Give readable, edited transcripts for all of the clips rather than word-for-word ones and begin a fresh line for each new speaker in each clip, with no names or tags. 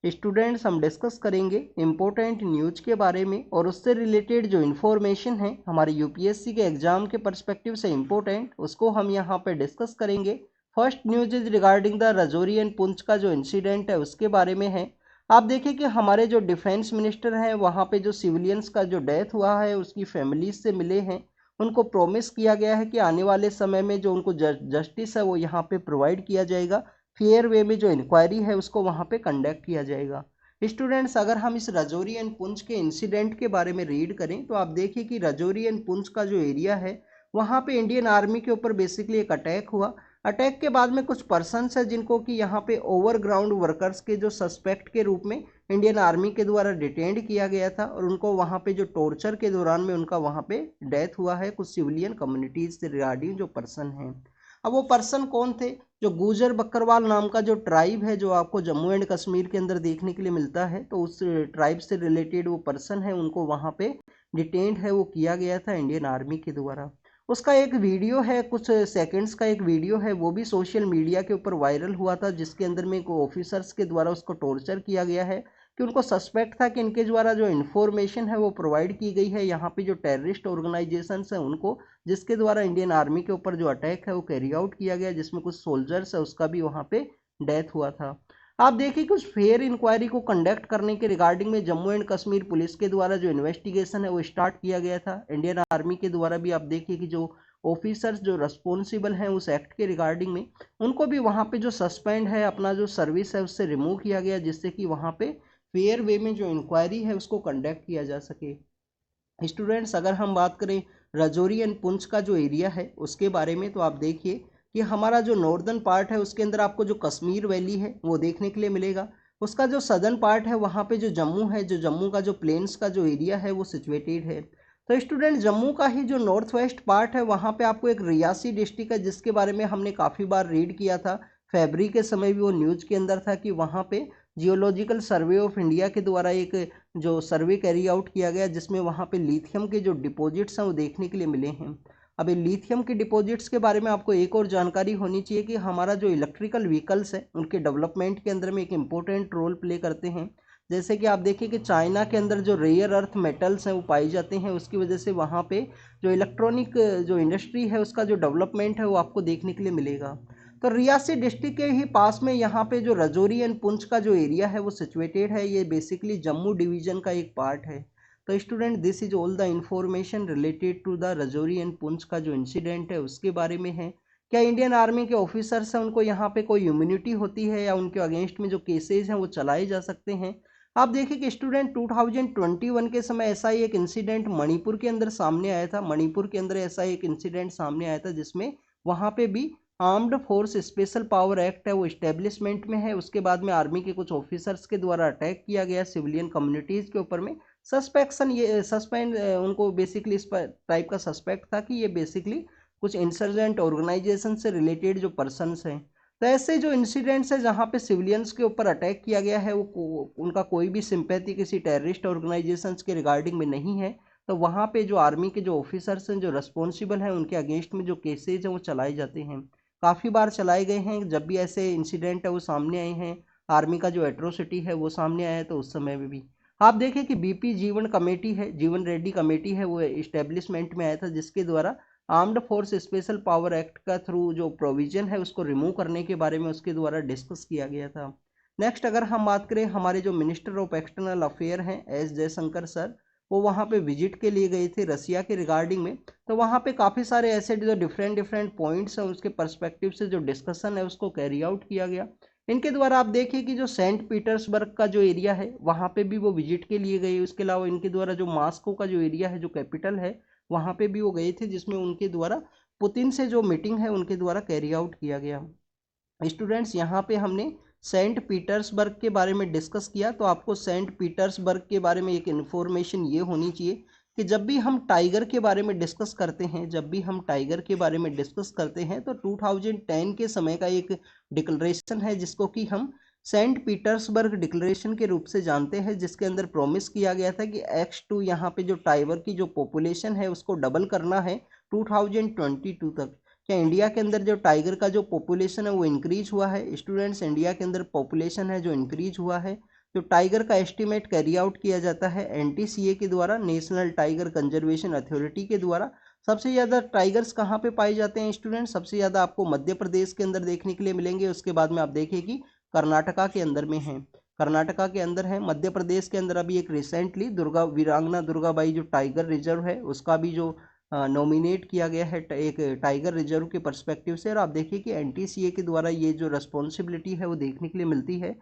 Students हम discuss करेंगे important news के बारे में और उससे रिलेटेड जो इन्फॉर्मेशन है हमारे यूपीएससी के एग्जाम के पर्सपेक्टिव से इम्पोर्टेंट, उसको हम यहाँ पे डिस्कस करेंगे। First news is regarding the Rajouri and Poonch का जो इंसिडेंट है उसके बारे में है। आप देखिए कि हमारे जो डिफेंस मिनिस्टर हैं वहाँ पे जो सिविलियंस का जो डेथ हुआ है उसकी फैमिलीज से मिले हैं। उनको प्रॉमिस किया गया है कि आने वाले समय में जो उनको जस्टिस है वो यहाँ पे प्रोवाइड किया जाएगा। फेयर वे में जो इंक्वायरी है उसको वहाँ पे कंडक्ट किया जाएगा। स्टूडेंट्स अगर हम इस राजौरी एंड पुंछ के इंसिडेंट के बारे में रीड करें तो आप देखिए कि राजौरी एंड पुंछ का जो एरिया है वहाँ पे इंडियन आर्मी के ऊपर बेसिकली एक अटैक हुआ। अटैक के बाद में कुछ पर्सन्स है जिनको कि यहाँ पे ओवरग्राउंड वर्कर्स के जो सस्पेक्ट के रूप में इंडियन आर्मी के द्वारा डिटेंड किया गया था और उनको वहाँ पे जो टॉर्चर के दौरान में उनका वहाँ पे डेथ हुआ है। कुछ सिविलियन कम्युनिटीज से रिगार्डिंग जो पर्सन हैं, अब वो पर्सन कौन थे? जो गुजर बकरवाल नाम का जो ट्राइब है जो आपको जम्मू एंड कश्मीर के अंदर देखने के लिए मिलता है, तो उस ट्राइब से रिलेटेड वो पर्सन है, उनको वहाँ पे डिटेंड है वो किया गया था इंडियन आर्मी के द्वारा। उसका एक वीडियो है, कुछ सेकंड्स का एक वीडियो है, वो भी सोशल मीडिया के ऊपर वायरल हुआ था, जिसके अंदर में ऑफिसर्स के द्वारा उसको टॉर्चर किया गया है कि उनको सस्पेक्ट था कि इनके द्वारा जो इन्फॉर्मेशन है वो प्रोवाइड की गई है यहाँ पे जो टेररिस्ट ऑर्गेनाइजेशंस हैं उनको, जिसके द्वारा इंडियन आर्मी के ऊपर जो अटैक है वो कैरी आउट किया गया, जिसमें कुछ सोल्जर्स है उसका भी वहाँ पे डेथ हुआ था। आप देखिए कि उस फेयर इंक्वायरी को कंडक्ट करने के रिगार्डिंग में जम्मू एंड कश्मीर पुलिस के द्वारा जो इन्वेस्टिगेशन है वो स्टार्ट किया गया था इंडियन आर्मी के द्वारा भी। आप देखिए कि जो ऑफिसर्स जो रिस्पॉन्सिबल हैं उस एक्ट के रिगार्डिंग में, उनको भी वहाँ पे जो सस्पेंड है अपना जो सर्विस है उससे रिमूव किया गया, जिससे कि वहाँ पे फेयर वे में जो इंक्वायरी है उसको कंडक्ट किया जा सके। स्टूडेंट्स अगर हम बात करें राजौरी एंड पुंछ का जो एरिया है उसके बारे में, तो आप देखिए कि हमारा जो नॉर्दर्न पार्ट है उसके अंदर आपको जो कश्मीर वैली है वो देखने के लिए मिलेगा। उसका जो सदर्न पार्ट है वहाँ पे जो जम्मू है, जो जम्मू का जो प्लेन्स का जो एरिया है वो सिचुएटेड है। तो स्टूडेंट जम्मू का ही जो नॉर्थ वेस्ट पार्ट है वहाँ पे आपको एक रियासी डिस्ट्रिक्ट है, जिसके बारे में हमने काफ़ी बार रीड किया था। फरवरी के समय भी वो न्यूज़ के अंदर था कि वहाँ पे जियोलॉजिकल सर्वे ऑफ इंडिया के द्वारा एक जो सर्वे कैरी आउट किया गया, जिसमें वहाँ पे लिथियम के जो डिपॉजिट्स हैं वो देखने के लिए मिले हैं। अब ये लिथियम के डिपॉजिट्स के बारे में आपको एक और जानकारी होनी चाहिए कि हमारा जो इलेक्ट्रिकल व्हीकल्स है उनके डेवलपमेंट के अंदर में एक इम्पोर्टेंट रोल प्ले करते हैं। जैसे कि आप देखिए कि चाइना के अंदर जो रेयर अर्थ मेटल्स हैं वो पाए जाते हैं, उसकी वजह से वहाँ पे जो इलेक्ट्रॉनिक जो इंडस्ट्री है उसका जो डेवलपमेंट है वो आपको देखने के लिए मिलेगा। तो रियासी डिस्ट्रिक्ट के ही पास में यहाँ पे जो राजौरी एंड पुंछ का जो एरिया है वो सिचुएटेड है। ये बेसिकली जम्मू डिवीजन का एक पार्ट है। तो student this is all the information related to the Rajouri and Poonch का जो इंसिडेंट है उसके बारे में है। क्या इंडियन आर्मी के ऑफिसर्स हैं उनको यहाँ पे कोई इम्यूनिटी होती है या उनके अगेंस्ट में जो केसेज हैं वो चलाए जा सकते हैं? आप देखिए कि स्टूडेंट 2021 के समय ऐसा ही एक इंसिडेंट मणिपुर के अंदर सामने आया था। मणिपुर के अंदर ऐसा एक इंसिडेंट सामने आया था जिसमें वहाँ पे भी armed force special power act है वो इस्टेब्लिशमेंट में है। उसके बाद में आर्मी के कुछ ऑफिसर्स के द्वारा अटैक किया गया सिविलियन कम्युनिटीज के ऊपर में। सस्पेक्शन ये सस्पेंड उनको बेसिकली इस टाइप का सस्पेक्ट था कि ये बेसिकली कुछ इंसर्जेंट ऑर्गेनाइजेशन से रिलेटेड जो पर्सनस हैं। तो ऐसे जो इंसिडेंट्स है जहाँ पे सिविलियंस के ऊपर अटैक किया गया है वो उनका कोई भी सिंपैथी किसी टेररिस्ट ऑर्गेनाइजेशंस के रिगार्डिंग में नहीं है। तो वहाँ पे जो आर्मी के जो ऑफिसर्स हैं जो रिस्पॉन्सिबल हैं उनके अगेंस्ट में जो केसेज हैं वो चलाए जाते हैं, काफ़ी बार चलाए गए हैं। जब भी ऐसे इंसिडेंट है वो सामने आए हैं, आर्मी का जो एट्रोसिटी है वो सामने आया है, तो उस समय में भी आप देखें कि बीपी जीवन कमेटी है, जीवन रेड्डी कमेटी है, वो इस्टेब्लिशमेंट में आया था, जिसके द्वारा armed force special power act का थ्रू जो प्रोविजन है उसको रिमूव करने के बारे में उसके द्वारा डिस्कस किया गया था। नेक्स्ट अगर हम बात करें हमारे जो मिनिस्टर ऑफ एक्सटर्नल अफेयर हैं एस जयशंकर सर, वो वहाँ पे विजिट के लिए गए थे रसिया के रिगार्डिंग में। तो वहाँ पे काफ़ी सारे ऐसे जो डिफरेंट डिफरेंट पॉइंट्स हैं उसके पर्सपेक्टिव से जो डिस्कशन है उसको कैरी आउट किया गया इनके द्वारा। आप देखिए कि जो सेंट पीटर्सबर्ग का जो एरिया है वहाँ पे भी वो विजिट के लिए गए। उसके अलावा इनके द्वारा जो मास्को का जो एरिया है जो कैपिटल है वहाँ पे भी वो गए थे, जिसमें उनके द्वारा पुतिन से जो मीटिंग है उनके द्वारा कैरी आउट किया गया। स्टूडेंट्स यहाँ पे हमने सेंट पीटर्सबर्ग के बारे में डिस्कस किया, तो आपको सेंट पीटर्सबर्ग के बारे में एक इन्फॉर्मेशन ये होनी चाहिए कि जब भी हम टाइगर के बारे में डिस्कस करते हैं, जब भी हम टाइगर के बारे में डिस्कस करते हैं तो 2010 के समय का एक डिक्लेरेशन है जिसको कि हम सेंट पीटर्सबर्ग डिक्लेरेशन के रूप से जानते हैं, जिसके अंदर प्रॉमिस किया गया था कि X2 यहाँ पे जो टाइगर की जो पॉपुलेशन है उसको डबल करना है 2022 तक। क्या इंडिया के अंदर जो टाइगर का जो पॉपुलेशन है वो इंक्रीज हुआ है? स्टूडेंट्स इंडिया के अंदर पॉपुलेशन है जो इंक्रीज हुआ है। जो टाइगर का एस्टिमेट कैरी आउट किया जाता है NTCA के द्वारा, नेशनल टाइगर कंजर्वेशन अथॉरिटी के द्वारा। सबसे ज़्यादा टाइगर्स कहाँ पे पाए जाते हैं स्टूडेंट? सबसे ज़्यादा आपको मध्य प्रदेश के अंदर देखने के लिए मिलेंगे। उसके बाद में आप देखिए कि कर्नाटका के अंदर में है, कर्नाटका के अंदर है। मध्य प्रदेश के अंदर अभी एक रिसेंटली वीरांगना दुर्गाबाई जो टाइगर रिजर्व है उसका भी जो नॉमिनेट किया गया है एक टाइगर रिजर्व के पर्सपेक्टिव से। और आप देखिए कि NTCA के द्वारा ये जो रिस्पॉन्सिबिलिटी है वो देखने के लिए मिलती है।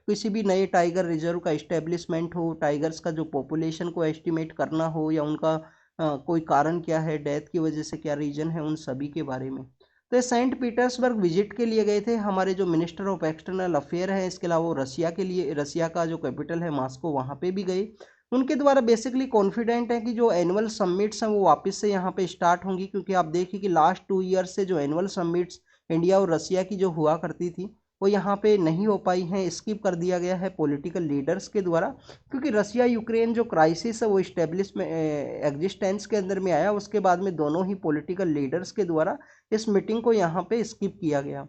किसी भी नए टाइगर रिजर्व का इस्टेब्लिशमेंट हो, टाइगर्स का जो पॉपुलेशन को एस्टिमेट करना हो, या उनका कोई कारण क्या है, डेथ की वजह से क्या रीजन है, उन सभी के बारे में। तो ये सेंट पीटर्सबर्ग विजिट के लिए गए थे हमारे जो मिनिस्टर ऑफ एक्सटर्नल अफेयर हैं। इसके अलावा वो रसिया के लिए, रसिया का जो कैपिटल है मॉस्को, वहाँ पे भी गए। उनके द्वारा बेसिकली कॉन्फिडेंट है कि जो एनुअल समिट्स हैं वो वापस से यहाँ पे स्टार्ट होंगी, क्योंकि आप देखिए कि लास्ट 2 ईयर्स से जो एनुअल समिट्स इंडिया और रसिया की जो हुआ करती थी वो यहाँ पे नहीं हो पाई हैं, स्किप कर दिया गया है पॉलिटिकल लीडर्स के द्वारा। क्योंकि रसिया यूक्रेन जो क्राइसिस है वो इस्टेब्लिश में एग्जिस्टेंस के अंदर में आया, उसके बाद में दोनों ही पॉलिटिकल लीडर्स के द्वारा इस मीटिंग को यहाँ पे स्किप किया गया।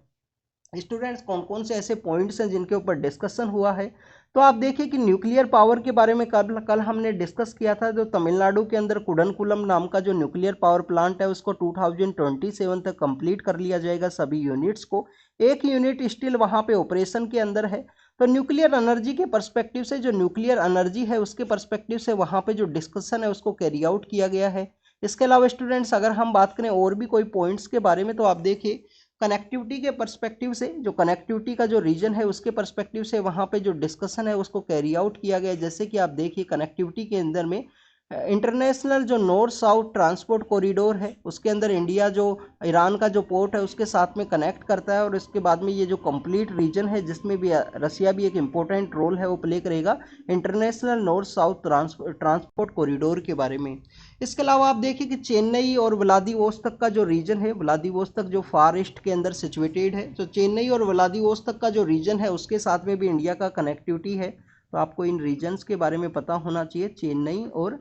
स्टूडेंट्स, कौन कौन से ऐसे पॉइंट्स हैं जिनके ऊपर डिस्कशन हुआ है? तो आप देखिए कि न्यूक्लियर पावर के बारे में कल हमने डिस्कस किया था। जो तमिलनाडु के अंदर कुडनकुलम नाम का जो न्यूक्लियर पावर प्लांट है उसको 2027 तक कंप्लीट कर लिया जाएगा सभी यूनिट्स को। एक यूनिट स्टिल वहाँ पे ऑपरेशन के अंदर है। तो न्यूक्लियर एनर्जी के पर्सपेक्टिव से, जो न्यूक्लियर एनर्जी है उसके पर्सपेक्टिव से वहाँ पे जो डिस्कशन है उसको कैरी आउट किया गया है। इसके अलावा स्टूडेंट्स, अगर हम बात करें और भी कोई पॉइंट्स के बारे में, तो आप देखिए कनेक्टिविटी के पर्सपेक्टिव से, जो कनेक्टिविटी का जो रीजन है उसके पर्सपेक्टिव से वहाँ पे जो डिस्कशन है उसको कैरी आउट किया गया। जैसे कि आप देखिए कनेक्टिविटी के अंदर में इंटरनेशनल जो नॉर्थ साउथ ट्रांसपोर्ट कॉरिडोर है उसके अंदर इंडिया जो ईरान का जो पोर्ट है उसके साथ में कनेक्ट करता है। और इसके बाद में ये जो कंप्लीट रीजन है जिसमें भी रसिया भी एक इम्पोर्टेंट रोल है वो प्ले करेगा international north south transport corridor के बारे में। इसके अलावा आप देखिए कि चेन्नई और व्लादिवोस्तोक का जो रीजन है, व्लादिवोस्तोक जो फार ईस्ट के अंदर सिचुएटेड है, तो चेन्नई और व्लादिवोस्तोक का जो रीजन है उसके साथ में भी इंडिया का कनेक्टिविटी है। तो आपको इन रीजन्स के बारे में पता होना चाहिए। चेन्नई और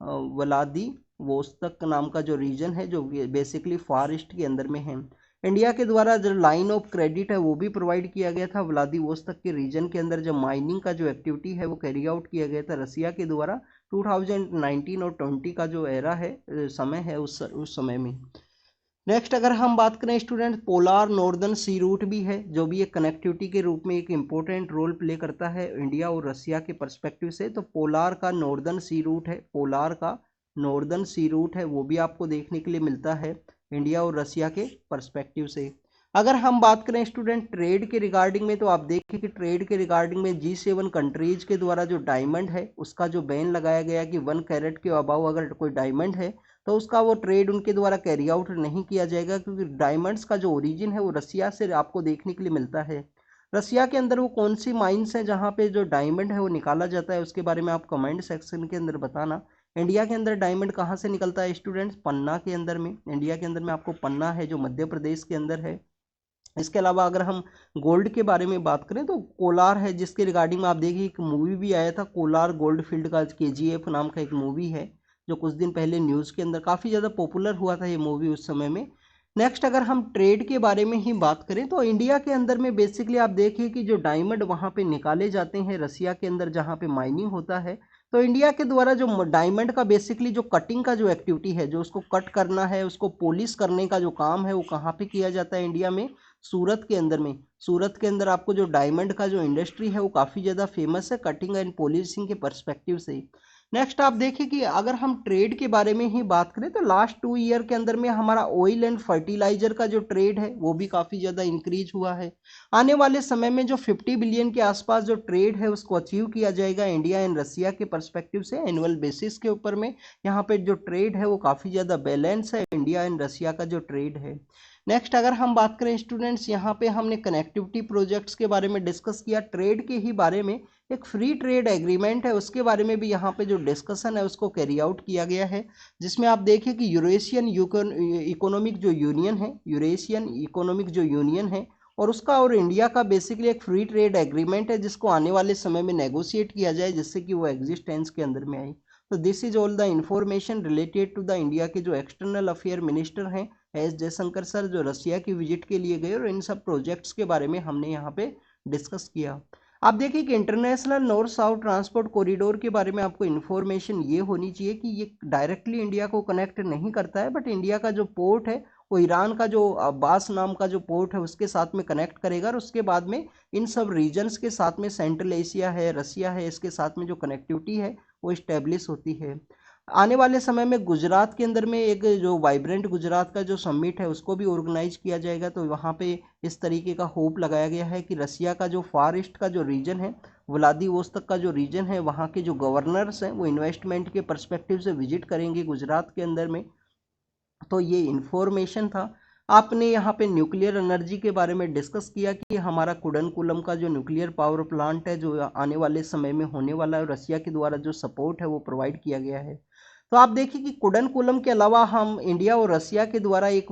व्लादिवोस्तोक नाम का जो रीजन है जो बेसिकली फार ईस्ट के अंदर में है। इंडिया के द्वारा जो लाइन ऑफ क्रेडिट है वो भी प्रोवाइड किया गया था व्लादिवोस्तोक के रीजन के अंदर। जब माइनिंग का जो एक्टिविटी है वो कैरी आउट किया गया था रसिया के द्वारा 2019 और 20 का जो एरा है, समय है, उस समय में। नेक्स्ट अगर हम बात करें स्टूडेंट, पोलार नॉर्दर्न सी रूट भी है जो भी एक कनेक्टिविटी के रूप में एक इम्पोर्टेंट रोल प्ले करता है इंडिया और रसिया के पर्सपेक्टिव से। तो पोलार का नॉर्दर्न सी रूट है, पोलार का नॉर्दर्न सी रूट है वो भी आपको देखने के लिए मिलता है इंडिया और रसिया के पर्सपेक्टिव से। अगर हम बात करें स्टूडेंट ट्रेड के रिगार्डिंग में, तो आप देखिए कि ट्रेड के रिगार्डिंग में G7 कंट्रीज के द्वारा जो डायमंड है उसका जो बैन लगाया गया कि 1 कैरेट के अबाव अगर कोई डायमंड है तो उसका वो ट्रेड उनके द्वारा कैरी आउट नहीं किया जाएगा, क्योंकि डायमंड्स का जो ओरिजिन है वो रसिया से आपको देखने के लिए मिलता है। रसिया के अंदर वो कौन सी माइंस हैं जहाँ पे जो डायमंड है वो निकाला जाता है, उसके बारे में आप कमेंट सेक्शन के अंदर बताना। इंडिया के अंदर डायमंड कहाँ से निकलता है स्टूडेंट्स? पन्ना के अंदर में। इंडिया के अंदर में आपको पन्ना है जो मध्य प्रदेश के अंदर है। इसके अलावा अगर हम गोल्ड के बारे में बात करें तो कोलार है, जिसके रिगार्डिंग में आप देखिए एक मूवी भी आया था, कोलार गोल्ड फील्ड का, KGF नाम का एक मूवी है जो कुछ दिन पहले न्यूज़ के अंदर काफ़ी ज़्यादा पॉपुलर हुआ था ये मूवी उस समय में। नेक्स्ट अगर हम ट्रेड के बारे में ही बात करें तो इंडिया के अंदर में बेसिकली आप देखिए कि जो डायमंड वहाँ पे निकाले जाते हैं रसिया के अंदर जहाँ पे माइनिंग होता है, तो इंडिया के द्वारा जो डायमंड का बेसिकली जो कटिंग का जो एक्टिविटी है, जो उसको कट करना है, उसको पॉलिश करने का जो काम है वो कहाँ पे किया जाता है इंडिया में? सूरत के अंदर में। सूरत के अंदर आपको जो डायमंड का जो इंडस्ट्री है वो काफ़ी ज़्यादा फेमस है कटिंग एंड पॉलिशिंग के पर्सपेक्टिव से। नेक्स्ट आप देखिए कि अगर हम ट्रेड के बारे में ही बात करें तो लास्ट 2 ईयर के अंदर में हमारा ऑयल एंड फर्टिलाइजर का जो ट्रेड है वो भी काफ़ी ज़्यादा इंक्रीज हुआ है। आने वाले समय में जो 50 बिलियन के आसपास जो ट्रेड है उसको अचीव किया जाएगा इंडिया एंड रसिया के पर्सपेक्टिव से एनुअल बेसिस के ऊपर में। यहाँ पे जो ट्रेड है वो काफ़ी ज़्यादा बैलेंस है इंडिया एंड रसिया का जो ट्रेड है। नेक्स्ट अगर हम बात करें स्टूडेंट्स, यहाँ पे हमने कनेक्टिविटी प्रोजेक्ट्स के बारे में डिस्कस किया। ट्रेड के ही बारे में एक फ्री ट्रेड एग्रीमेंट है उसके बारे में भी यहाँ पे जो डिस्कशन है उसको कैरी आउट किया गया है, जिसमें आप देखिए कि यूरेशियन इकोनॉमिक जो यूनियन है, यूरेशियन इकोनॉमिक जो यूनियन है और उसका और इंडिया का बेसिकली एक फ्री ट्रेड एग्रीमेंट है जिसको आने वाले समय में नेगोशिएट किया जाए जिससे कि वो एग्जिस्टेंस के अंदर में आए। तो this is all the information related to the India के जो एक्सटर्नल अफेयर मिनिस्टर हैं एस जयशंकर सर, जो रसिया की विजिट के लिए गए, और इन सब प्रोजेक्ट्स के बारे में हमने यहाँ पे डिस्कस किया। आप देखिए कि international north south transport corridor के बारे में आपको इन्फॉर्मेशन ये होनी चाहिए कि ये डायरेक्टली इंडिया को कनेक्ट नहीं करता है, बट इंडिया का जो पोर्ट है वो ईरान का जो अब्बास नाम का जो पोर्ट है उसके साथ में कनेक्ट करेगा, और उसके बाद में इन सब रीजन्स के साथ में सेंट्रल एशिया है, रसिया है, इसके साथ में जो कनेक्टिविटी है वो इस्टेब्लिश होती है। आने वाले समय में गुजरात के अंदर में एक जो वाइब्रेंट गुजरात का जो समिट है उसको भी ऑर्गेनाइज किया जाएगा, तो वहाँ पे इस तरीके का होप लगाया गया है कि रसिया का जो फार ईस्ट का जो रीजन है, व्लादिवोस्तोक का जो रीजन है, वहाँ के जो गवर्नर्स हैं वो इन्वेस्टमेंट के पर्सपेक्टिव से विजिट करेंगे गुजरात के अंदर में। तो ये इन्फॉर्मेशन था। आपने यहाँ पे न्यूक्लियर एनर्जी के बारे में डिस्कस किया कि हमारा कुडनकुलम का जो न्यूक्लियर पावर प्लांट है जो आने वाले समय में होने वाला है, रसिया के द्वारा जो सपोर्ट है वो प्रोवाइड किया गया है। तो आप देखिए कि कुडनकुलम के अलावा हम इंडिया और रसिया के द्वारा एक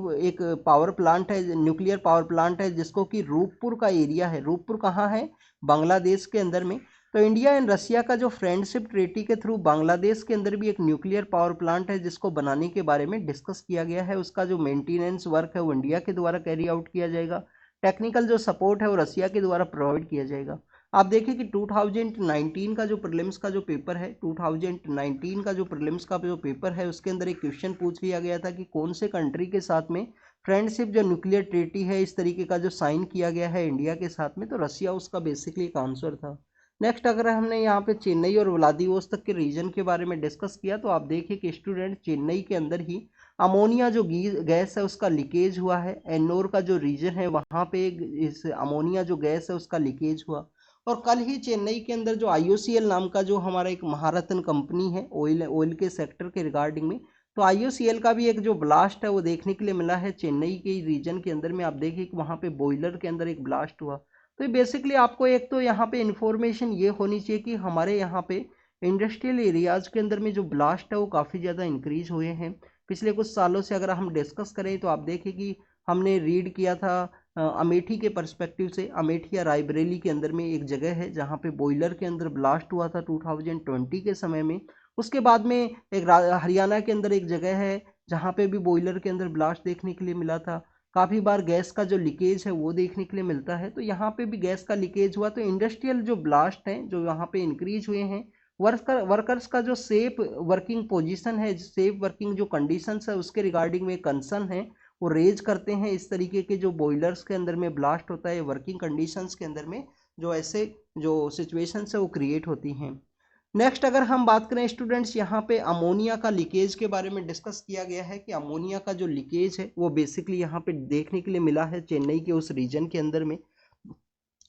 पावर प्लांट है, न्यूक्लियर पावर प्लांट है, जिसको कि रूपपुर का एरिया है। रूपपुर कहाँ है? बांग्लादेश के अंदर में। तो इंडिया एंड रसिया का जो फ्रेंडशिप ट्रीटी के थ्रू बांग्लादेश के अंदर भी एक न्यूक्लियर पावर प्लांट है जिसको बनाने के बारे में डिस्कस किया गया है। उसका जो मेंटेनेंस वर्क है वो इंडिया के द्वारा कैरी आउट किया जाएगा, टेक्निकल जो सपोर्ट है वो रसिया के द्वारा प्रोवाइड किया जाएगा। आप देखिए कि 2019 का जो प्रीलिम्स का जो पेपर है, 2019 का जो प्रीलिम्स का जो पेपर है उसके अंदर एक क्वेश्चन पूछ लिया गया था कि कौन से कंट्री के साथ में फ्रेंडशिप जो न्यूक्लियर ट्रीटी है इस तरीके का जो साइन किया गया है इंडिया के साथ में, तो रसिया उसका बेसिकली एक आंसर था। नेक्स्ट अगर हमने यहाँ पे चेन्नई और व्लादिवोस्तोक के रीजन के बारे में डिस्कस किया, तो आप देखिए कि स्टूडेंट चेन्नई के अंदर ही अमोनिया जो गैस है उसका लीकेज हुआ है। एन्नोर का जो रीजन है वहाँ पे इस अमोनिया जो गैस है उसका लीकेज हुआ। और कल ही चेन्नई के अंदर जो IOCL नाम का जो हमारा एक महारत्न कंपनी है ऑयल के सेक्टर के रिगार्डिंग में, तो IOCL का भी एक जो ब्लास्ट है वो देखने के लिए मिला है चेन्नई के रीजन के अंदर में। आप देखिए कि वहाँ पे बॉयलर के अंदर एक ब्लास्ट हुआ। तो बेसिकली आपको एक तो यहाँ पे इन्फॉर्मेशन ये होनी चाहिए कि हमारे यहाँ पे इंडस्ट्रियल एरियाज के अंदर में जो ब्लास्ट है वो काफ़ी ज़्यादा इंक्रीज हुए हैं पिछले कुछ सालों से। अगर हम डिस्कस करें तो आप देखिए कि हमने रीड किया था अमेठी के पर्सपेक्टिव से। अमेठी या रायबरेली के अंदर में एक जगह है जहाँ पे बॉयलर के अंदर ब्लास्ट हुआ था 2020 के समय में। उसके बाद में एक हरियाणा के अंदर एक जगह है जहाँ पे भी बॉयलर के अंदर ब्लास्ट देखने के लिए मिला था। काफ़ी बार गैस का जो लीकेज है वो देखने के लिए मिलता है, तो यहाँ पे भी गैस का लीकेज हुआ। तो इंडस्ट्रियल जो ब्लास्ट हैं जो यहाँ पे इंक्रीज हुए हैं, वर्कर्स का जो सेफ वर्किंग पोजीशन है, सेफ वर्किंग जो कंडीशंस है उसके रिगार्डिंग में कंसर्न है, वो रेज करते हैं। इस तरीके के जो बॉयलर्स के अंदर में ब्लास्ट होता है, वर्किंग कंडीशंस के अंदर में जो ऐसे जो सिचुएशंस है वो क्रिएट होती हैं। नेक्स्ट अगर हम बात करें स्टूडेंट्स, यहाँ पे अमोनिया का लीकेज के बारे में डिस्कस किया गया है कि अमोनिया का जो लीकेज है वो बेसिकली यहाँ पे देखने के लिए मिला है चेन्नई के उस रीजन के अंदर में।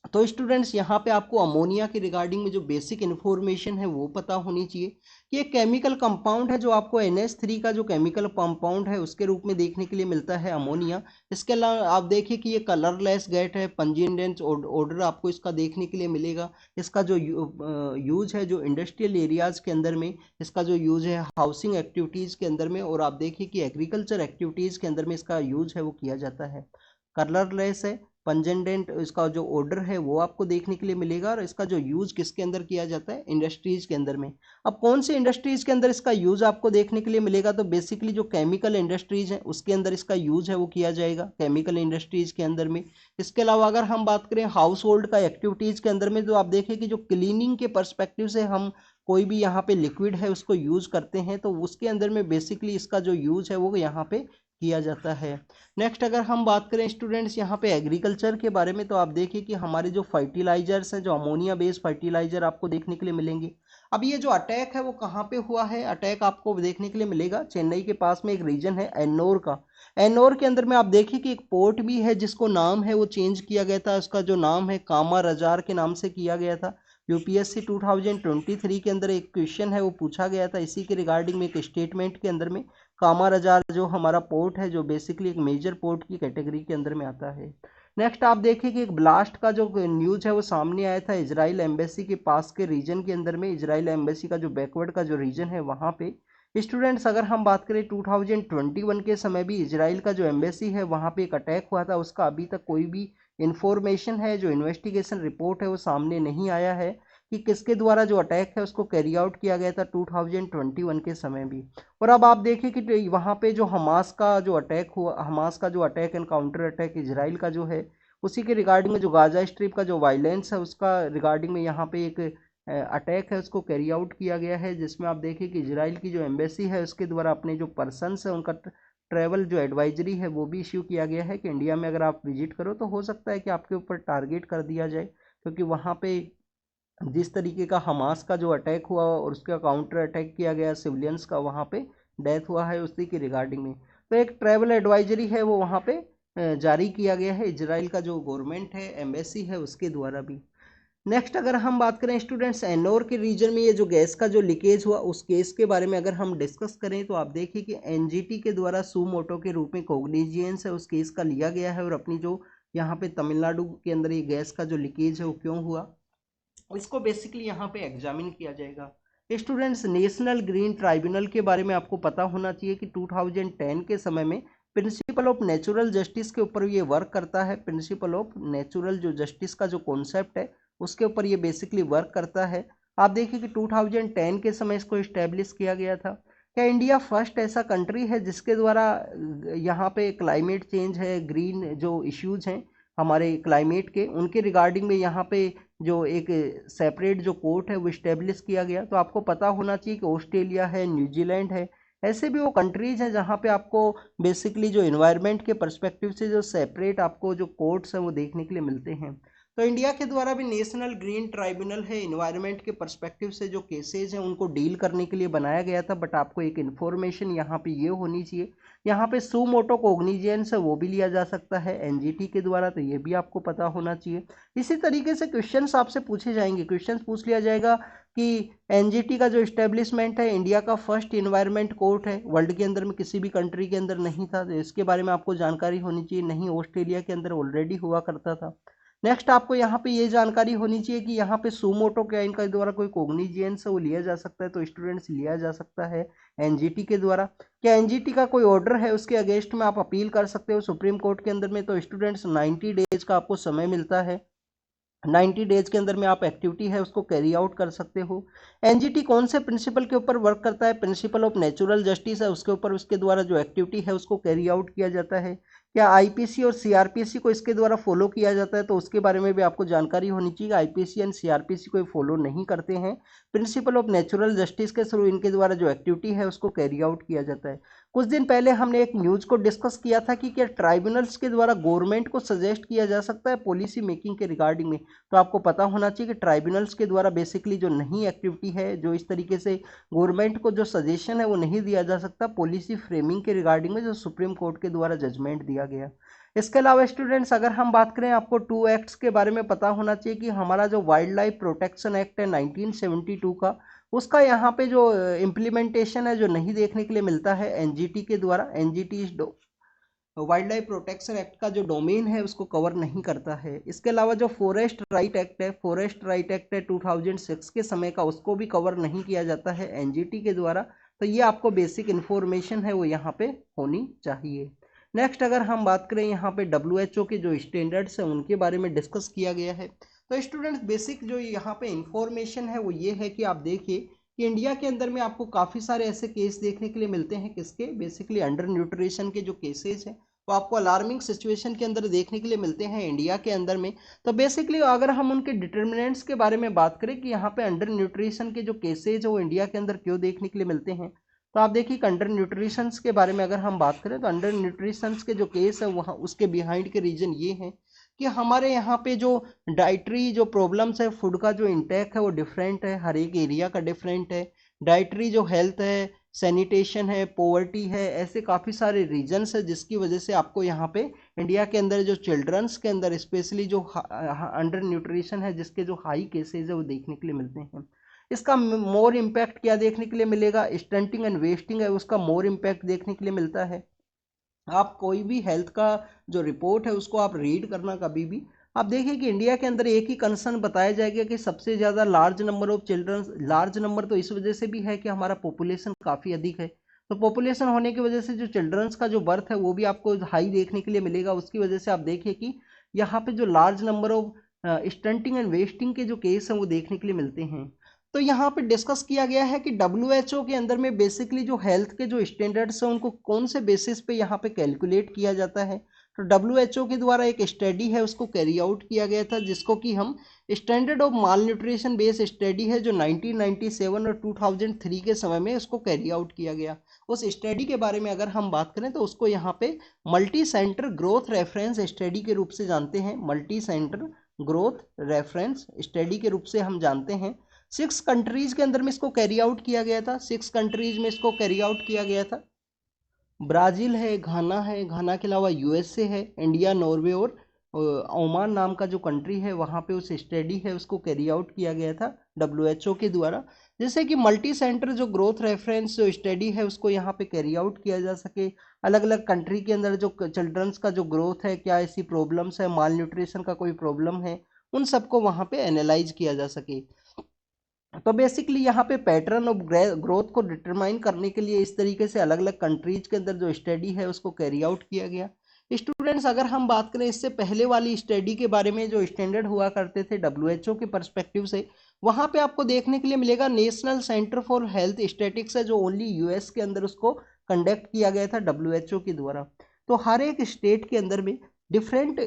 तो स्टूडेंट्स यहाँ पे आपको अमोनिया के रिगार्डिंग में जो बेसिक इन्फॉर्मेशन है वो पता होनी चाहिए कि एक केमिकल कंपाउंड है जो आपको NH3 का जो केमिकल कंपाउंड है उसके रूप में देखने के लिए मिलता है अमोनिया। इसके अलावा आप देखिए कि ये कलरलेस गैस है, पंजेंडेंट ऑर्डर आपको इसका देखने के लिए मिलेगा। इसका जो यूज है जो इंडस्ट्रियल एरियाज के अंदर में, इसका जो यूज है हाउसिंग एक्टिविटीज़ के अंदर में, और आप देखिए कि एग्रीकल्चर एक्टिविटीज़ के अंदर में इसका यूज है वो किया जाता है। कलरलेस है, पंजेंडेंट, इसका जो ऑर्डर है वो आपको देखने के लिए मिलेगा, और इसका जो यूज किसके अंदर किया जाता है? इंडस्ट्रीज के अंदर में। अब कौन सी इंडस्ट्रीज के अंदर इसका यूज आपको देखने के लिए मिलेगा? तो बेसिकली जो केमिकल इंडस्ट्रीज है उसके अंदर इसका यूज है वो किया जाएगा, केमिकल इंडस्ट्रीज के अंदर में। इसके अलावा अगर हम बात करें हाउस होल्ड का एक्टिविटीज के अंदर में, तो आप देखिए कि जो क्लीनिंग के परस्पेक्टिव से हम कोई भी यहाँ पे लिक्विड है उसको यूज करते हैं, तो उसके अंदर में बेसिकली इसका जो यूज है वो यहाँ पे किया जाता है। नेक्स्ट अगर हम बात करें स्टूडेंट्स यहाँ पे एग्रीकल्चर के बारे में, तो आप देखिए कि हमारे जो फर्टिलाइजर्स हैं, जो अमोनिया बेस्ड फर्टिलाइजर आपको देखने के लिए मिलेंगे। अब ये जो अटैक है वो कहाँ पे हुआ है? अटैक आपको देखने के लिए मिलेगा चेन्नई के पास में एक रीजन है एन्नोर का। एन्नोर के अंदर में आप देखिए कि एक पोर्ट भी है जिसको नाम है वो चेंज किया गया था, उसका जो नाम है कामा रजार के नाम से किया गया था। UPSC 2023 के अंदर एक क्वेश्चन है वो पूछा गया था इसी के रिगार्डिंग में, एक स्टेटमेंट के अंदर में। कामा रजार जो हमारा पोर्ट है जो बेसिकली एक मेजर पोर्ट की कैटेगरी के अंदर में आता है। नेक्स्ट आप देखिए कि एक ब्लास्ट का जो न्यूज है वो सामने आया था इजराइल एम्बेसी के पास के रीजन के अंदर में। इजराइल एम्बेसी का जो बैकवर्ड का जो रीजन है वहाँ पे स्टूडेंट्स अगर हम बात करें 2021 के समय भी इजराइल का जो एम्बेसी है वहाँ पे एक अटैक हुआ था। उसका अभी तक कोई भी इंफॉर्मेशन है, जो इन्वेस्टिगेशन रिपोर्ट है वो सामने नहीं आया है कि किसके द्वारा जो अटैक है उसको कैरी आउट किया गया था 2021 के समय भी। और अब आप देखिए कि वहाँ पे जो हमास का जो अटैक हुआ, हमास का जो अटैक एनकाउंटर अटैक इजराइल का जो है उसी के रिगार्डिंग में जो गाजा स्ट्रिप का जो वायलेंस है उसका रिगार्डिंग में यहाँ पे एक अटैक है उसको कैरी आउट किया गया है, जिसमें आप देखिए कि इजराइल की जो एम्बेसी है उसके द्वारा अपने जो पर्सनस है उनका ट्रैवल जो एडवाइजरी है वो भी इश्यू किया गया है कि इंडिया में अगर आप विजिट करो तो हो सकता है कि आपके ऊपर टारगेट कर दिया जाए, क्योंकि वहाँ पे जिस तरीके का हमास का जो अटैक हुआ और उसका काउंटर अटैक किया गया सिविलियंस का वहाँ पे डेथ हुआ है उसी के रिगार्डिंग में। तो एक ट्रैवल एडवाइजरी है वो वहाँ पे जारी किया गया है इजराइल का जो गवर्नमेंट है एम्बेसी है उसके द्वारा भी। नेक्स्ट अगर हम बात करें स्टूडेंट्स, एनोर के रीजन में ये जो गैस का जो लीकेज हुआ उस केस के बारे में अगर हम डिस्कस करें तो आप देखिए कि एनजीटी के द्वारा सुमोटो के रूप में कोग्निजियंस है उस केस का लिया गया है और अपनी जो यहाँ पे तमिलनाडु के अंदर ये गैस का जो लीकेज है वो क्यों हुआ इसको बेसिकली यहाँ पे एग्जामिन किया जाएगा। स्टूडेंट्स, नेशनल ग्रीन ट्राइब्यूनल के बारे में आपको पता होना चाहिए कि 2010 के समय में प्रिंसिपल ऑफ नेचुरल जस्टिस के ऊपर ये वर्क करता है। प्रिंसिपल ऑफ नेचुरल जो जस्टिस का जो कॉन्सेप्ट है उसके ऊपर ये बेसिकली वर्क करता है। आप देखिए कि 2010 के समय इसको इस्टेब्लिश किया गया था। क्या इंडिया फर्स्ट ऐसा कंट्री है जिसके द्वारा यहाँ पे क्लाइमेट चेंज है, ग्रीन जो इश्यूज हैं हमारे क्लाइमेट के उनके रिगार्डिंग में यहाँ पे जो एक सेपरेट जो कोर्ट है वो इस्टेब्लिश किया गया? तो आपको पता होना चाहिए कि ऑस्ट्रेलिया है, न्यूजीलैंड है, ऐसे भी वो कंट्रीज हैं जहाँ पे आपको बेसिकली जो इन्वायरमेंट के पर्सपेक्टिव से जो सेपरेट आपको जो कोर्ट्स हैं वो देखने के लिए मिलते हैं। तो इंडिया के द्वारा भी नेशनल ग्रीन ट्राइब्यूनल है, इन्वायरमेंट के पर्सपेक्टिव से जो केसेज हैं उनको डील करने के लिए बनाया गया था। बट आपको एक इन्फॉर्मेशन यहाँ पे ये होनी चाहिए, यहाँ पे सुमोटो कोग्निजेंस है वो भी लिया जा सकता है एनजीटी के द्वारा, तो ये भी आपको पता होना चाहिए। इसी तरीके से क्वेश्चंस आपसे पूछे जाएंगे, क्वेश्चंस पूछ लिया जाएगा कि एनजीटी का जो इस्टेब्लिशमेंट है इंडिया का फर्स्ट इन्वायरमेंट कोर्ट है, वर्ल्ड के अंदर में किसी भी कंट्री के अंदर नहीं था, तो इसके बारे में आपको जानकारी होनी चाहिए। नहीं, ऑस्ट्रेलिया के अंदर ऑलरेडी हुआ करता था। नेक्स्ट आपको यहाँ पे ये जानकारी होनी चाहिए कि यहाँ पे सुमोटो क्या इनका द्वारा कोई कोग्निजेंस है वो लिया जा सकता है, तो स्टूडेंट्स लिया जा सकता है एनजीटी के द्वारा। क्या एनजीटी का कोई ऑर्डर है उसके अगेंस्ट में आप अपील कर सकते हो सुप्रीम कोर्ट के अंदर में? तो स्टूडेंट्स 90 डेज का आपको समय मिलता है, 90 डेज के अंदर में आप एक्टिविटी है उसको कैरी आउट कर सकते हो। एनजीटी कौन से प्रिंसिपल के ऊपर वर्क करता है? प्रिंसिपल ऑफ नेचुरल जस्टिस है उसके ऊपर उसके द्वारा जो एक्टिविटी है उसको कैरी आउट किया जाता है। क्या आईपीसी और सीआरपीसी को इसके द्वारा फॉलो किया जाता है? तो उसके बारे में भी आपको जानकारी होनी चाहिए। आईपीसी एंड सीआरपीसी को फॉलो नहीं करते हैं, प्रिंसिपल ऑफ नेचुरल जस्टिस के थ्रू इनके द्वारा जो एक्टिविटी है उसको कैरी आउट किया जाता है। कुछ दिन पहले हमने एक न्यूज़ को डिस्कस किया था कि क्या ट्राइब्यूनल्स के द्वारा गवर्नमेंट को सजेस्ट किया जा सकता है पॉलिसी मेकिंग के रिगार्डिंग में? तो आपको पता होना चाहिए कि ट्राइब्यूनल्स के द्वारा बेसिकली जो नई एक्टिविटी है जो इस तरीके से गवर्नमेंट को जो सजेशन है वो नहीं दिया जा सकता पॉलिसी फ्रेमिंग के रिगार्डिंग में, जो सुप्रीम कोर्ट के द्वारा जजमेंट दिया गया। इसके अलावा स्टूडेंट्स अगर हम बात करें, आपको 2 एक्ट्स के बारे में पता होना चाहिए कि हमारा जो वाइल्ड लाइफ प्रोटेक्शन एक्ट है 1972 का, उसका यहाँ पे जो इम्प्लीमेंटेशन है जो नहीं देखने के लिए मिलता है एनजीटी के द्वारा। NGT wild life protection act का जो डोमेन है उसको कवर नहीं करता है। इसके अलावा जो फॉरेस्ट राइट एक्ट है, फॉरेस्ट राइट एक्ट है 2006 के समय का, उसको भी कवर नहीं किया जाता है एनजीटी के द्वारा। तो ये आपको बेसिक इन्फॉर्मेशन है वो यहाँ पे होनी चाहिए। नेक्स्ट अगर हम बात करें यहाँ पे WHO के जो स्टैंडर्ड्स हैं उनके बारे में डिस्कस किया गया है। तो स्टूडेंट्स बेसिक जो यहाँ पे इंफॉर्मेशन है वो ये है कि आप देखिए कि इंडिया के अंदर में आपको काफ़ी सारे ऐसे केस देखने के लिए मिलते हैं, किसके? बेसिकली अंडर न्यूट्रिशन के जो केसेस हैं वो आपको अलार्मिंग सिचुएशन के अंदर देखने के लिए मिलते हैं इंडिया के अंदर में। तो बेसिकली अगर हम उनके डिटर्मिनेंट्स के बारे में बात करें कि यहाँ पे अंडर न्यूट्रिशन के जो केसेज है वो इंडिया के अंदर क्यों देखने के लिए मिलते हैं, तो आप देखिए अंडर न्यूट्रिशन के बारे में अगर हम बात करें तो अंडर न्यूट्रिशन के जो केस है वहाँ उसके बिहाइंड के रीजन ये हैं कि हमारे यहाँ पे जो डाइटरी जो प्रॉब्लम्स है, फूड का जो इंटेक है वो डिफरेंट है, हर एक एरिया का डिफरेंट है। डाइटरी जो हेल्थ है, सैनिटेशन है, पॉवर्टी है, ऐसे काफ़ी सारे रीजन्स है जिसकी वजह से आपको यहाँ पे इंडिया के अंदर जो चिल्ड्रंस के अंदर स्पेशली जो अंडर न्यूट्रिशन है जिसके जो हाई केसेज है वो देखने के लिए मिलते हैं। इसका मोर इम्पैक्ट क्या देखने के लिए मिलेगा? स्टंटिंग एंड वेस्टिंग है उसका मोर इम्पैक्ट देखने के लिए मिलता है। आप कोई भी हेल्थ का जो रिपोर्ट है उसको आप रीड करना कभी भी, आप देखिए कि इंडिया के अंदर एक ही कंसर्न बताया जाएगा कि सबसे ज़्यादा large number of childrens, large number तो इस वजह से भी है कि हमारा पॉपुलेशन काफ़ी अधिक है, तो पॉपुलेशन होने की वजह से जो चिल्ड्रंस का जो बर्थ है वो भी आपको हाई देखने के लिए मिलेगा। उसकी वजह से आप देखिए कि यहाँ पे जो large number of stunting and wasting के जो केस हैं वो देखने के लिए मिलते हैं। तो यहाँ पे डिस्कस किया गया है कि WHO के अंदर में बेसिकली जो हेल्थ के जो स्टैंडर्ड्स हैं उनको कौन से बेसिस पे यहाँ पे कैलकुलेट किया जाता है? तो WHO के द्वारा एक स्टडी है उसको कैरी आउट किया गया था, जिसको कि हम standard of mall nutrition based study है, जो 1997 और 2003 के समय में उसको कैरी आउट किया गया। उस स्टडी के बारे में अगर हम बात करें तो उसको यहाँ पे multi centre growth reference study के रूप से जानते हैं। Multi centre growth reference study के रूप से हम जानते हैं। 6 कंट्रीज के अंदर में इसको कैरी आउट किया गया था। 6 कंट्रीज में इसको कैरी आउट किया गया था। ब्राज़ील है, घाना है, घाना के अलावा USA है, इंडिया, नॉर्वे और ओमान नाम का जो कंट्री है वहाँ पे उस स्टडी है उसको कैरी आउट किया गया था WHO के द्वारा, जैसे कि मल्टी सेंटर जो ग्रोथ रेफरेंस जो स्टडी है उसको यहाँ पे कैरी आउट किया जा सके। अलग अलग कंट्री के अंदर जो चिल्ड्रंस का जो ग्रोथ है, क्या ऐसी प्रॉब्लम्स है, माल न्यूट्रिशन का कोई प्रॉब्लम है, उन सबको वहाँ पे एनालाइज किया जा सके। तो बेसिकली यहाँ पे पैटर्न ऑफ ग्रोथ को डिटरमाइन करने के लिए इस तरीके से अलग अलग कंट्रीज के अंदर जो स्टडी है उसको कैरी आउट किया गया। स्टूडेंट्स, अगर हम बात करें इससे पहले वाली स्टडी के बारे में जो स्टैंडर्ड हुआ करते थे WHO के पर्सपेक्टिव से, वहाँ पे आपको देखने के लिए मिलेगा national centre for health statics है, जो ओनली US के अंदर उसको कंडक्ट किया गया था WHO के द्वारा। तो हर एक स्टेट के अंदर में डिफरेंट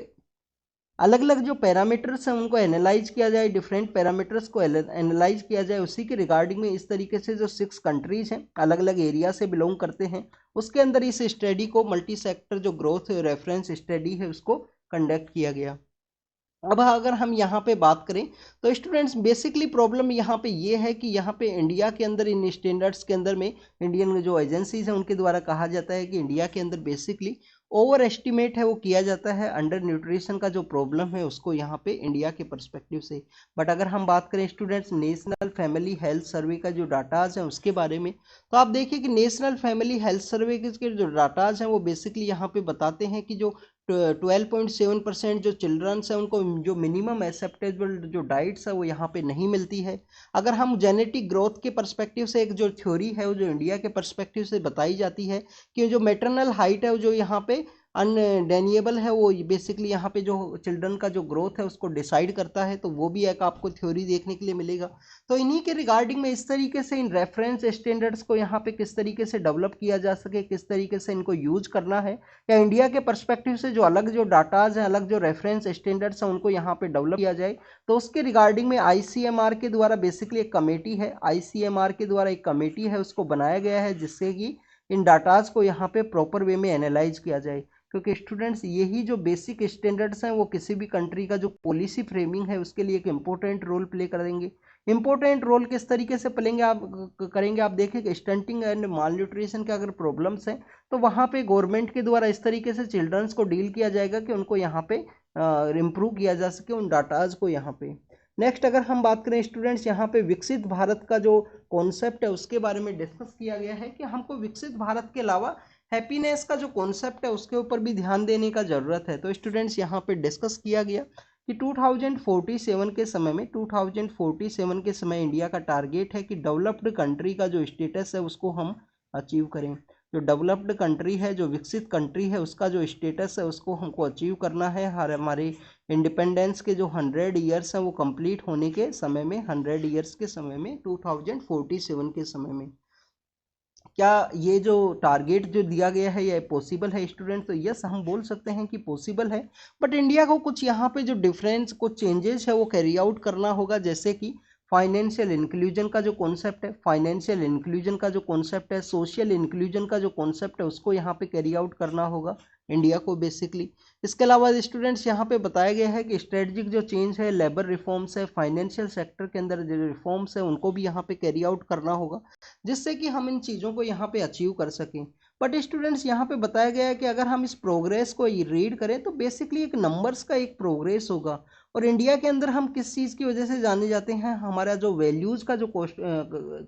अलग अलग जो पैरामीटर्स हैं उनको एनालाइज किया जाए, डिफरेंट पैरामीटर्स को एनालाइज किया जाए। उसी के रिगार्डिंग में इस तरीके से जो 6 कंट्रीज हैं अलग अलग एरिया से बिलोंग करते हैं, उसके अंदर इस स्टडी को मल्टी सेक्टर जो ग्रोथ रेफरेंस स्टडी है उसको कंडक्ट किया गया। अब अगर हम यहाँ पे बात करें तो स्टूडेंट्स बेसिकली प्रॉब्लम यहाँ पे ये है कि यहाँ पे इंडिया के अंदर इन स्टैंडर्ड्स के अंदर में इंडियन जो एजेंसीज हैं उनके द्वारा कहा जाता है कि इंडिया के अंदर बेसिकली ओवर एस्टिमेट है वो किया जाता है, अंडर न्यूट्रिशन का जो प्रॉब्लम है उसको यहाँ पे इंडिया के पर्सपेक्टिव से। बट अगर हम बात करें students national family health survey का जो डाटाज है उसके बारे में, तो आप देखिए कि नेशनल फैमिली हेल्थ सर्वे के जो डाटाज हैं वो बेसिकली यहाँ पे बताते हैं कि जो 12.7% जो चिल्ड्रंस हैं उनको जो मिनिमम एक्सेप्टेबल जो डाइट्स है वो यहाँ पे नहीं मिलती है। अगर हम जेनेटिक ग्रोथ के पर्सपेक्टिव से एक जो थ्योरी है वो जो इंडिया के पर्सपेक्टिव से बताई जाती है कि जो मैटरनल हाइट है वो जो यहाँ पे अनडेनिएबल है, वो बेसिकली यहाँ पे जो चिल्ड्रन का जो ग्रोथ है उसको डिसाइड करता है, तो वो भी एक आपको थ्योरी देखने के लिए मिलेगा। तो इन्हीं के रिगार्डिंग में इस तरीके से इन रेफरेंस स्टैंडर्ड्स को यहाँ पे किस तरीके से डेवलप किया जा सके, किस तरीके से इनको यूज करना है, या इंडिया के पर्सपेक्टिव से जो अलग जो डाटाज हैं, अलग जो रेफरेंस स्टैंडर्ड्स हैं उनको यहाँ पे डेवलप किया जाए। तो उसके रिगार्डिंग में ICMR के द्वारा बेसिकली एक कमेटी है, ICMR के द्वारा एक कमेटी है उसको बनाया गया है, जिससे कि इन डाटाज को यहाँ पे प्रॉपर वे में एनालाइज किया जाए। क्योंकि स्टूडेंट्स यही जो बेसिक स्टैंडर्ड्स हैं वो किसी भी कंट्री का जो पॉलिसी फ्रेमिंग है उसके लिए एक इम्पोर्टेंट रोल प्ले करेंगे। इंपॉर्टेंट रोल किस तरीके से प्लेंगे आप करेंगे, आप देखें स्टंटिंग एंड माल न्यूट्रिशन के अगर प्रॉब्लम्स हैं तो वहाँ पे गवर्नमेंट के द्वारा इस तरीके से चिल्ड्रंस को डील किया जाएगा कि उनको यहाँ पे इम्प्रूव किया जा सके उन डाटाज को यहाँ पे। नेक्स्ट अगर हम बात करें स्टूडेंट्स, यहाँ पे विकसित भारत का जो कॉन्सेप्ट है उसके बारे में डिस्कस किया गया है कि हमको विकसित भारत के अलावा हैप्पीनेस का जो कॉन्सेप्ट है उसके ऊपर भी ध्यान देने का ज़रूरत है। तो स्टूडेंट्स यहाँ पे डिस्कस किया गया कि 2047 के समय इंडिया का टारगेट है कि डेवलप्ड कंट्री का जो स्टेटस है उसको हम अचीव करें। जो डेवलप्ड कंट्री है, जो विकसित कंट्री है, उसका जो स्टेटस है उसको हमको अचीव करना है। हमारे इंडिपेंडेंस के जो 100 ईयर्स हैं वो कंप्लीट होने के समय में, 100 ईयर्स के समय में, 2047 के समय में क्या ये जो टारगेट जो दिया गया है ये पॉसिबल है स्टूडेंट? तो यस, हम बोल सकते हैं कि पॉसिबल है। बट इंडिया को कुछ यहाँ पे जो डिफरेंस, कुछ चेंजेस है वो कैरी आउट करना होगा, जैसे कि फाइनेंशियल इंक्लूजन का जो कॉन्सेप्ट है, फाइनेंशियल इंक्लूजन का जो कॉन्सेप्ट है, सोशल इंक्लूजन का जो कॉन्सेप्ट है उसको यहाँ पे कैरी आउट करना होगा इंडिया को बेसिकली। इसके अलावा स्टूडेंट्स यहाँ पे बताया गया है कि स्ट्रेटजिक जो चेंज है, लेबर रिफॉर्म्स है, फाइनेंशियल सेक्टर के अंदर जो रिफॉर्म्स है उनको भी यहाँ पे कैरी आउट करना होगा, जिससे कि हम इन चीज़ों को यहाँ पे अचीव कर सकें। बट स्टूडेंट्स यहाँ पे बताया गया है कि अगर हम इस प्रोग्रेस को रीड करें तो बेसिकली एक नंबर्स का एक प्रोग्रेस होगा। और इंडिया के अंदर हम किस चीज़ की वजह से जाने जाते हैं, हमारा जो वैल्यूज़ का जो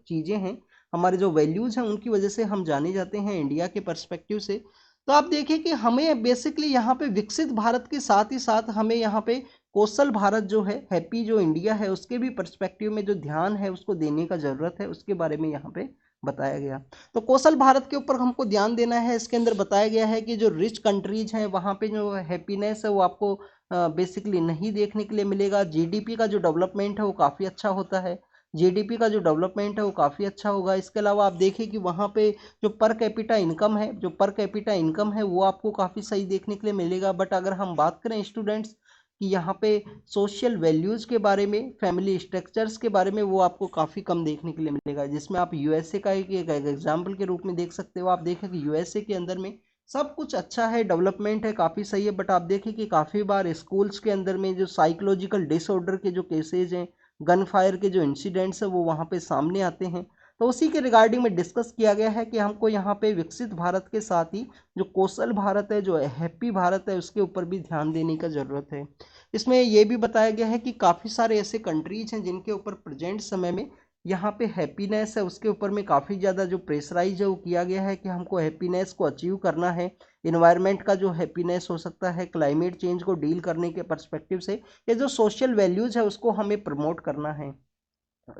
चीज़ें हैं, हमारे जो वैल्यूज़ हैं उनकी वजह से हम जाने जाते हैं इंडिया के पर्सपेक्टिव से। तो आप देखिए कि हमें बेसिकली यहाँ पे विकसित भारत के साथ ही साथ हमें यहाँ पे कौशल भारत जो है, हैप्पी जो इंडिया है, उसके भी पर्सपेक्टिव में जो ध्यान है उसको देने का ज़रूरत है, उसके बारे में यहाँ पे बताया गया। तो कौशल भारत के ऊपर हमको ध्यान देना है। इसके अंदर बताया गया है कि जो रिच कंट्रीज हैं वहाँ पे जो हैप्पीनेस है वो आपको बेसिकली नहीं देखने के लिए मिलेगा। GDP का जो डेवलपमेंट है वो काफ़ी अच्छा होता है। जीडीपी का जो डेवलपमेंट है वो काफ़ी अच्छा होगा। इसके अलावा आप देखें कि वहाँ पे जो पर कैपिटा इनकम है वो आपको काफ़ी सही देखने के लिए मिलेगा। बट अगर हम बात करें स्टूडेंट्स कि यहाँ पे सोशल वैल्यूज़ के बारे में, फैमिली स्ट्रक्चर्स के बारे में, वो आपको काफ़ी कम देखने के लिए मिलेगा। जिसमें आप यूएसए का एक एग्जाम्पल के रूप में देख सकते हो। आप देखें कि यूएसए के अंदर में सब कुछ अच्छा है, डेवलपमेंट है, काफ़ी सही है। बट आप देखें कि काफ़ी बार स्कूल्स के अंदर में जो साइकोलॉजिकल डिसऑर्डर के जो केसेज हैं, गन फायर के जो इंसिडेंट्स हैं, वो वहाँ पे सामने आते हैं। तो उसी के रिगार्डिंग में डिस्कस किया गया है कि हमको यहाँ पे विकसित भारत के साथ ही जो कौशल भारत है, जो हैप्पी भारत है, उसके ऊपर भी ध्यान देने का ज़रूरत है। इसमें ये भी बताया गया है कि काफ़ी सारे ऐसे कंट्रीज हैं जिनके ऊपर प्रेजेंट समय में यहाँ पे हैप्पीनेस है, उसके ऊपर में काफ़ी ज़्यादा जो प्रेशराइज है वो किया गया है कि हमको हैप्पीनेस को अचीव करना है। इन्वायरमेंट का जो हैप्पीनेस हो सकता है, क्लाइमेट चेंज को डील करने के पर्सपेक्टिव से, ये जो सोशल वैल्यूज़ है उसको हमें प्रमोट करना है।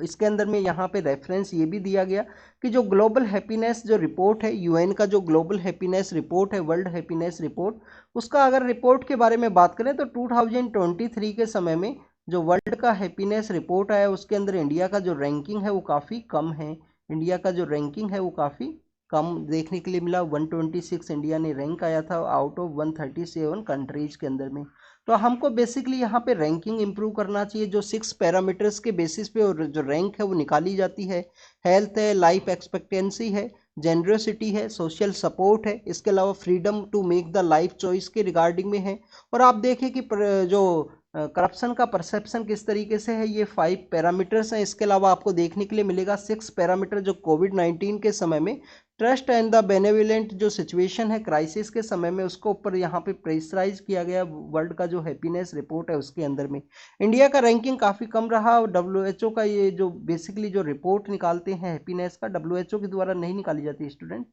इसके अंदर में यहाँ पे रेफरेंस ये भी दिया गया कि जो ग्लोबल हैप्पीनेस जो रिपोर्ट है, यूएन का जो ग्लोबल हैप्पीनेस रिपोर्ट है, वर्ल्ड हैप्पीनेस रिपोर्ट, उसका अगर रिपोर्ट के बारे में बात करें तो 2023 के समय में जो वर्ल्ड का हैप्पीनेस रिपोर्ट आया उसके अंदर इंडिया का जो रैंकिंग है वो काफ़ी कम है। इंडिया का जो रैंकिंग है वो काफ़ी कम देखने के लिए मिला। 126 इंडिया ने रैंक आया था आउट ऑफ 137 कंट्रीज के अंदर में। तो हमको बेसिकली यहाँ पे रैंकिंग इंप्रूव करना चाहिए, जो 6 पैरामीटर्स के बेसिस पे और जो रैंक है वो निकाली जाती है। हेल्थ है, लाइफ एक्सपेक्टेंसी है, जेनरसिटी है, सोशल सपोर्ट है, इसके अलावा freedom to make the life choice के रिगार्डिंग में है। और आप देखें कि जो करप्शन का परसेप्शन किस तरीके से है, ये 5 पैरामीटर्स हैं। इसके अलावा आपको देखने के लिए मिलेगा 6 पैरामीटर जो कोविड-19 के समय में ट्रस्ट एंड द बेनेवोलेंट जो सिचुएशन है क्राइसिस के समय में, उसको ऊपर यहाँ पे प्रेशराइज किया गया वर्ल्ड का जो हैप्पीनेस रिपोर्ट है उसके अंदर में। इंडिया का रैंकिंग काफ़ी कम रहा और डब्ल्यूएचओ का ये जो बेसिकली जो रिपोर्ट निकालते हैं हैप्पीनेस का, डब्ल्यूएचओ के द्वारा नहीं निकाली जाती स्टूडेंट।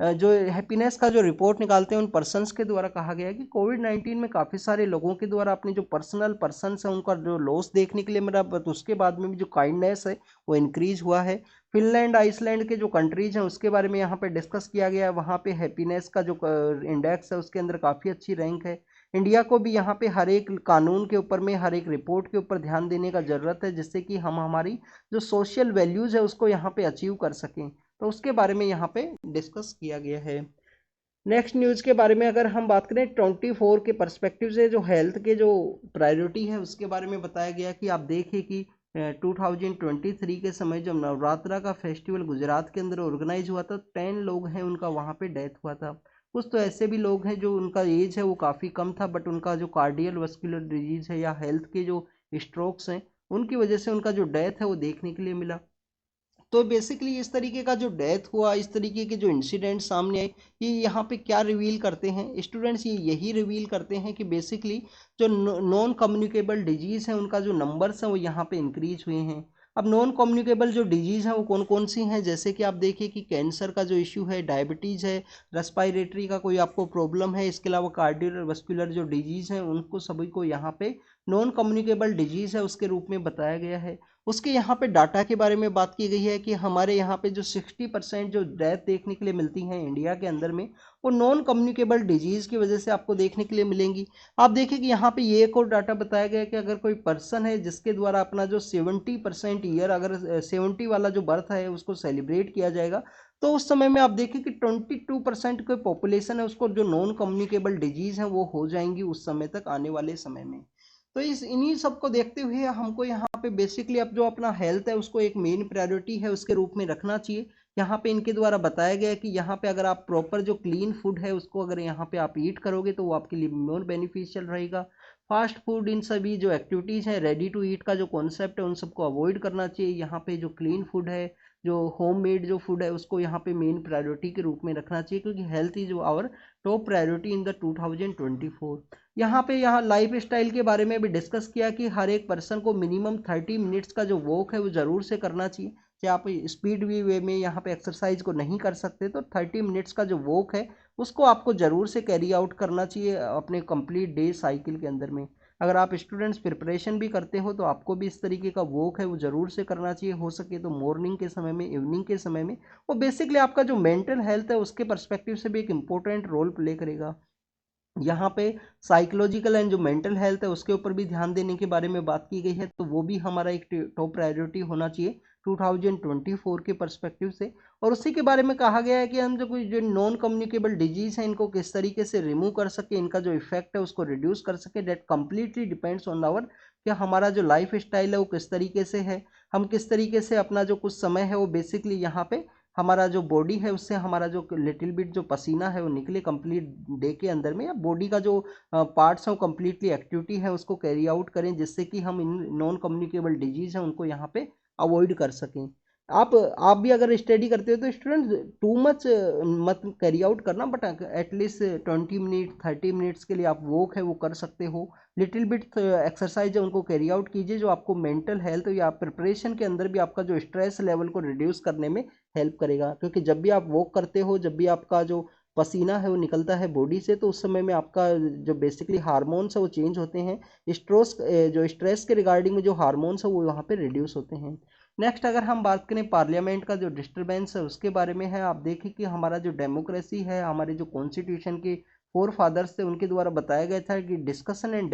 जो हैप्पीनेस का जो रिपोर्ट निकालते हैं उन पर्सन्स के द्वारा कहा गया है कि कोविड-19 में काफ़ी सारे लोगों के द्वारा अपने जो पर्सन्स हैं उनका जो लॉस देखने के लिए मिला, बट उसके बाद में भी जो काइंडनेस है वो इंक्रीज हुआ है। फिनलैंड, आइसलैंड के जो कंट्रीज हैं उसके बारे में यहाँ पे डिस्कस किया गया है। वहाँ पे हैप्पीनेस का जो इंडेक्स है उसके अंदर काफ़ी अच्छी रैंक है। इंडिया को भी यहाँ पे हर एक कानून के ऊपर में, हर एक रिपोर्ट के ऊपर ध्यान देने का ज़रूरत है, जिससे कि हम हमारी जो सोशल वैल्यूज़ है उसको यहाँ पे अचीव कर सकें। तो उसके बारे में यहाँ पे डिस्कस किया गया है। नेक्स्ट न्यूज़ के बारे में अगर हम बात करें 24 के पर्सपेक्टिव से, जो हेल्थ के जो प्रायोरिटी है उसके बारे में बताया गया कि आप देखिए कि 2023 के समय जब नवरात्रा का फेस्टिवल गुजरात के अंदर ऑर्गेनाइज हुआ था, 10 लोग हैं उनका वहाँ पे डेथ हुआ था। कुछ तो ऐसे भी लोग हैं जो उनका एज है वो काफ़ी कम था, बट उनका जो कार्डियल वस्कुलर डिजीज़ है या हेल्थ के जो स्ट्रोक्स हैं उनकी वजह से उनका जो डेथ है वो देखने के लिए मिला। तो बेसिकली इस तरीके का जो डेथ हुआ, इस तरीके के जो इंसिडेंट सामने आए, ये यहाँ पे क्या रिवील करते हैं स्टूडेंट्स, ये यही रिवील करते हैं कि बेसिकली जो नॉन कम्युनिकेबल डिजीज़ हैं उनका जो नंबर्स हैं वो यहाँ पे इंक्रीज हुए हैं। अब नॉन कम्युनिकेबल जो डिजीज़ हैं वो कौन कौन सी हैं, जैसे कि आप देखिए कि कैंसर का जो इश्यू है, डायबिटीज़ है, रेस्पिरेटरी का कोई आपको प्रॉब्लम है, इसके अलावा कार्डियोवैस्कुलर जो डिजीज़ हैं उनको सभी को यहाँ पे नॉन कम्युनिकेबल डिजीज़ है उसके रूप में बताया गया है। उसके यहाँ पे डाटा के बारे में बात की गई है कि हमारे यहाँ पे जो 60% जो डेथ देखने के लिए मिलती हैं इंडिया के अंदर में, वो नॉन कम्युनिकेबल डिजीज़ की वजह से आपको देखने के लिए मिलेंगी। आप देखिए कि यहाँ पे ये एक और डाटा बताया गया है कि अगर कोई पर्सन है जिसके द्वारा अपना जो 70% ईयर, अगर 70 वाला जो बर्थ है उसको सेलिब्रेट किया जाएगा, तो उस समय में आप देखिए कि 22% कोई पॉपुलेशन है उसको जो नॉन कम्युनिकेबल डिजीज़ हैं वो हो जाएंगी उस समय तक, आने वाले समय में। तो इस इन्हीं सब को देखते हुए हमको यहाँ पे बेसिकली अब जो अपना हेल्थ है उसको एक मेन प्रायोरिटी है उसके रूप में रखना चाहिए। यहाँ पे इनके द्वारा बताया गया है कि यहाँ पे अगर आप प्रॉपर जो क्लीन फूड है उसको अगर यहाँ पे आप ईट करोगे तो वो आपके लिए मोर बेनिफिशियल रहेगा। फास्ट फूड, इन सभी जो एक्टिविटीज़ हैं, रेडी टू ईट का जो कॉन्सेप्ट है उन सबको अवॉइड करना चाहिए। यहाँ पे जो क्लीन फूड है, जो होम मेड जो फूड है उसको यहाँ पे मेन प्रायोरिटी के रूप में रखना चाहिए, क्योंकि health is our top priority in the 2024। यहाँ लाइफ स्टाइल के बारे में भी डिस्कस किया कि हर एक पर्सन को मिनिमम 30 मिनट्स का जो वॉक है वो ज़रूर से करना चाहिए। कि आप स्पीड भी वे में यहाँ पे एक्सरसाइज को नहीं कर सकते तो 30 मिनट्स का जो वॉक है उसको आपको ज़रूर से कैरी आउट करना चाहिए अपने कंप्लीट डे साइकिल के अंदर में। अगर आप स्टूडेंट्स प्रिपरेशन भी करते हो तो आपको भी इस तरीके का वॉक है वो ज़रूर से करना चाहिए, हो सके तो मॉर्निंग के समय में, इवनिंग के समय में। वो बेसिकली आपका जो मेंटल हेल्थ है उसके पर्सपेक्टिव से भी एक इम्पोर्टेंट रोल प्ले करेगा। यहाँ पे साइकोलॉजिकल एंड जो मेंटल हेल्थ है उसके ऊपर भी ध्यान देने के बारे में बात की गई है, तो वो भी हमारा एक टॉप प्रायोरिटी होना चाहिए 2024 के पर्सपेक्टिव से। और उसी के बारे में कहा गया है कि हम जो नॉन कम्युनिकेबल डिजीज है इनको किस तरीके से रिमूव कर सके, इनका जो इफेक्ट है उसको रिड्यूस कर सके। That completely depends on our कि हमारा जो लाइफ स्टाइल है वो किस तरीके से है, हम किस तरीके से अपना जो कुछ समय है वो बेसिकली यहाँ पे हमारा जो बॉडी है उससे हमारा जो लिटिल बिट जो पसीना है वो निकले कंप्लीट डे के अंदर में, या बॉडी का जो पार्ट्स हैं वो कंप्लीटली एक्टिविटी है उसको कैरी आउट करें, जिससे कि हम इन नॉन कम्युनिकेबल डिजीज हैं उनको यहाँ पे अवॉइड कर सकें। आप भी अगर स्टडी करते हो तो स्टूडेंट टू मच मत कैरी आउट करना, बट एटलीस्ट 20 मिनट 30 मिनट्स के लिए आप वॉक है वो कर सकते हो। लिटिल बिट एक्सरसाइज है उनको कैरी आउट कीजिए, जो आपको मेंटल हेल्थ या प्रिपरेशन के अंदर भी आपका जो स्ट्रेस लेवल को रिड्यूस करने में हेल्प करेगा। क्योंकि जब भी आप वॉक करते हो, जब भी आपका जो पसीना है वो निकलता है बॉडी से, तो उस समय में आपका जो बेसिकली हार्मोन्स है वो चेंज होते हैं। स्ट्रेस के रिगार्डिंग में जो हार्मोन्स है वो वहाँ पे रिड्यूस होते हैं। नेक्स्ट अगर हम बात करें पार्लियामेंट का जो डिस्टर्बेंस है उसके बारे में है, आप देखें कि हमारा जो डेमोक्रेसी है, हमारे जो कॉन्स्टिट्यूशन के फोर फादर्स थे उनके द्वारा बताया गया था कि discussion and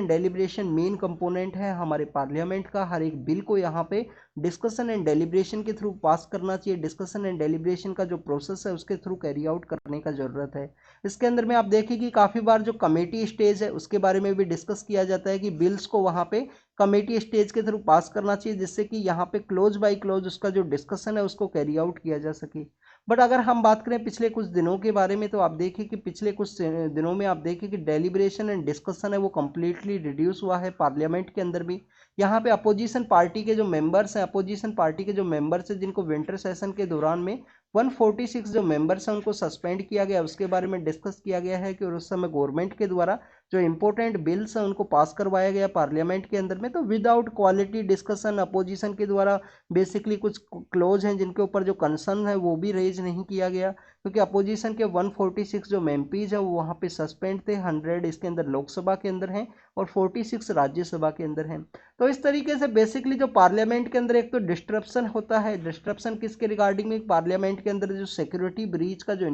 deliberation main component है हमारे पार्लियामेंट का। हर एक बिल को यहाँ पे डिस्कशन एंड डेलिब्रेशन के थ्रू पास करना चाहिए। डिस्कशन एंड डेलिब्रेशन का जो प्रोसेस है उसके थ्रू कैरी आउट करने का जरूरत है। इसके अंदर में आप देखें कि काफ़ी बार जो कमेटी स्टेज है उसके बारे में भी डिस्कस किया जाता है कि बिल्स को वहाँ पे कमेटी स्टेज के थ्रू पास करना चाहिए, जिससे कि यहाँ पे क्लोज बाय क्लोज उसका जो डिस्कशन है उसको कैरी आउट किया जा सके। बट अगर हम बात करें पिछले कुछ दिनों के बारे में, तो आप देखें कि पिछले कुछ दिनों में आप देखें कि डेलिब्रेशन एंड डिस्कशन है वो कम्प्लीटली रिड्यूस हुआ है पार्लियामेंट के अंदर भी। यहाँ पे अपोजिशन पार्टी के जो मेंबर्स हैं जिनको विंटर सेशन के दौरान में 146 जो मेंबर्स हैं उनको सस्पेंड किया गया, उसके बारे में डिस्कस किया गया है कि और उस समय गवर्नमेंट के द्वारा जो इंपॉर्टेंट बिल्स हैं उनको पास करवाया गया पार्लियामेंट के अंदर में, तो विदाउट क्वालिटी डिस्कशन अपोजिशन के द्वारा बेसिकली कुछ क्लोज हैं जिनके ऊपर जो कंसर्न है वो भी रेज नहीं किया गया, क्योंकि अपोजिशन के 146 जो एमपीज है वो वहाँ पे सस्पेंड थे। 100 इसके अंदर लोकसभा के अंदर हैं और 46 राज्यसभा के अंदर हैं। तो इस तरीके से बेसिकली जो पार्लियामेंट के अंदर एक तो डिस्ट्रप्शन होता है, डिस्ट्रप्शन किसके रिगार्डिंग में, पार्लियामेंट के अंदर जो सिक्योरिटी ब्रीच का जो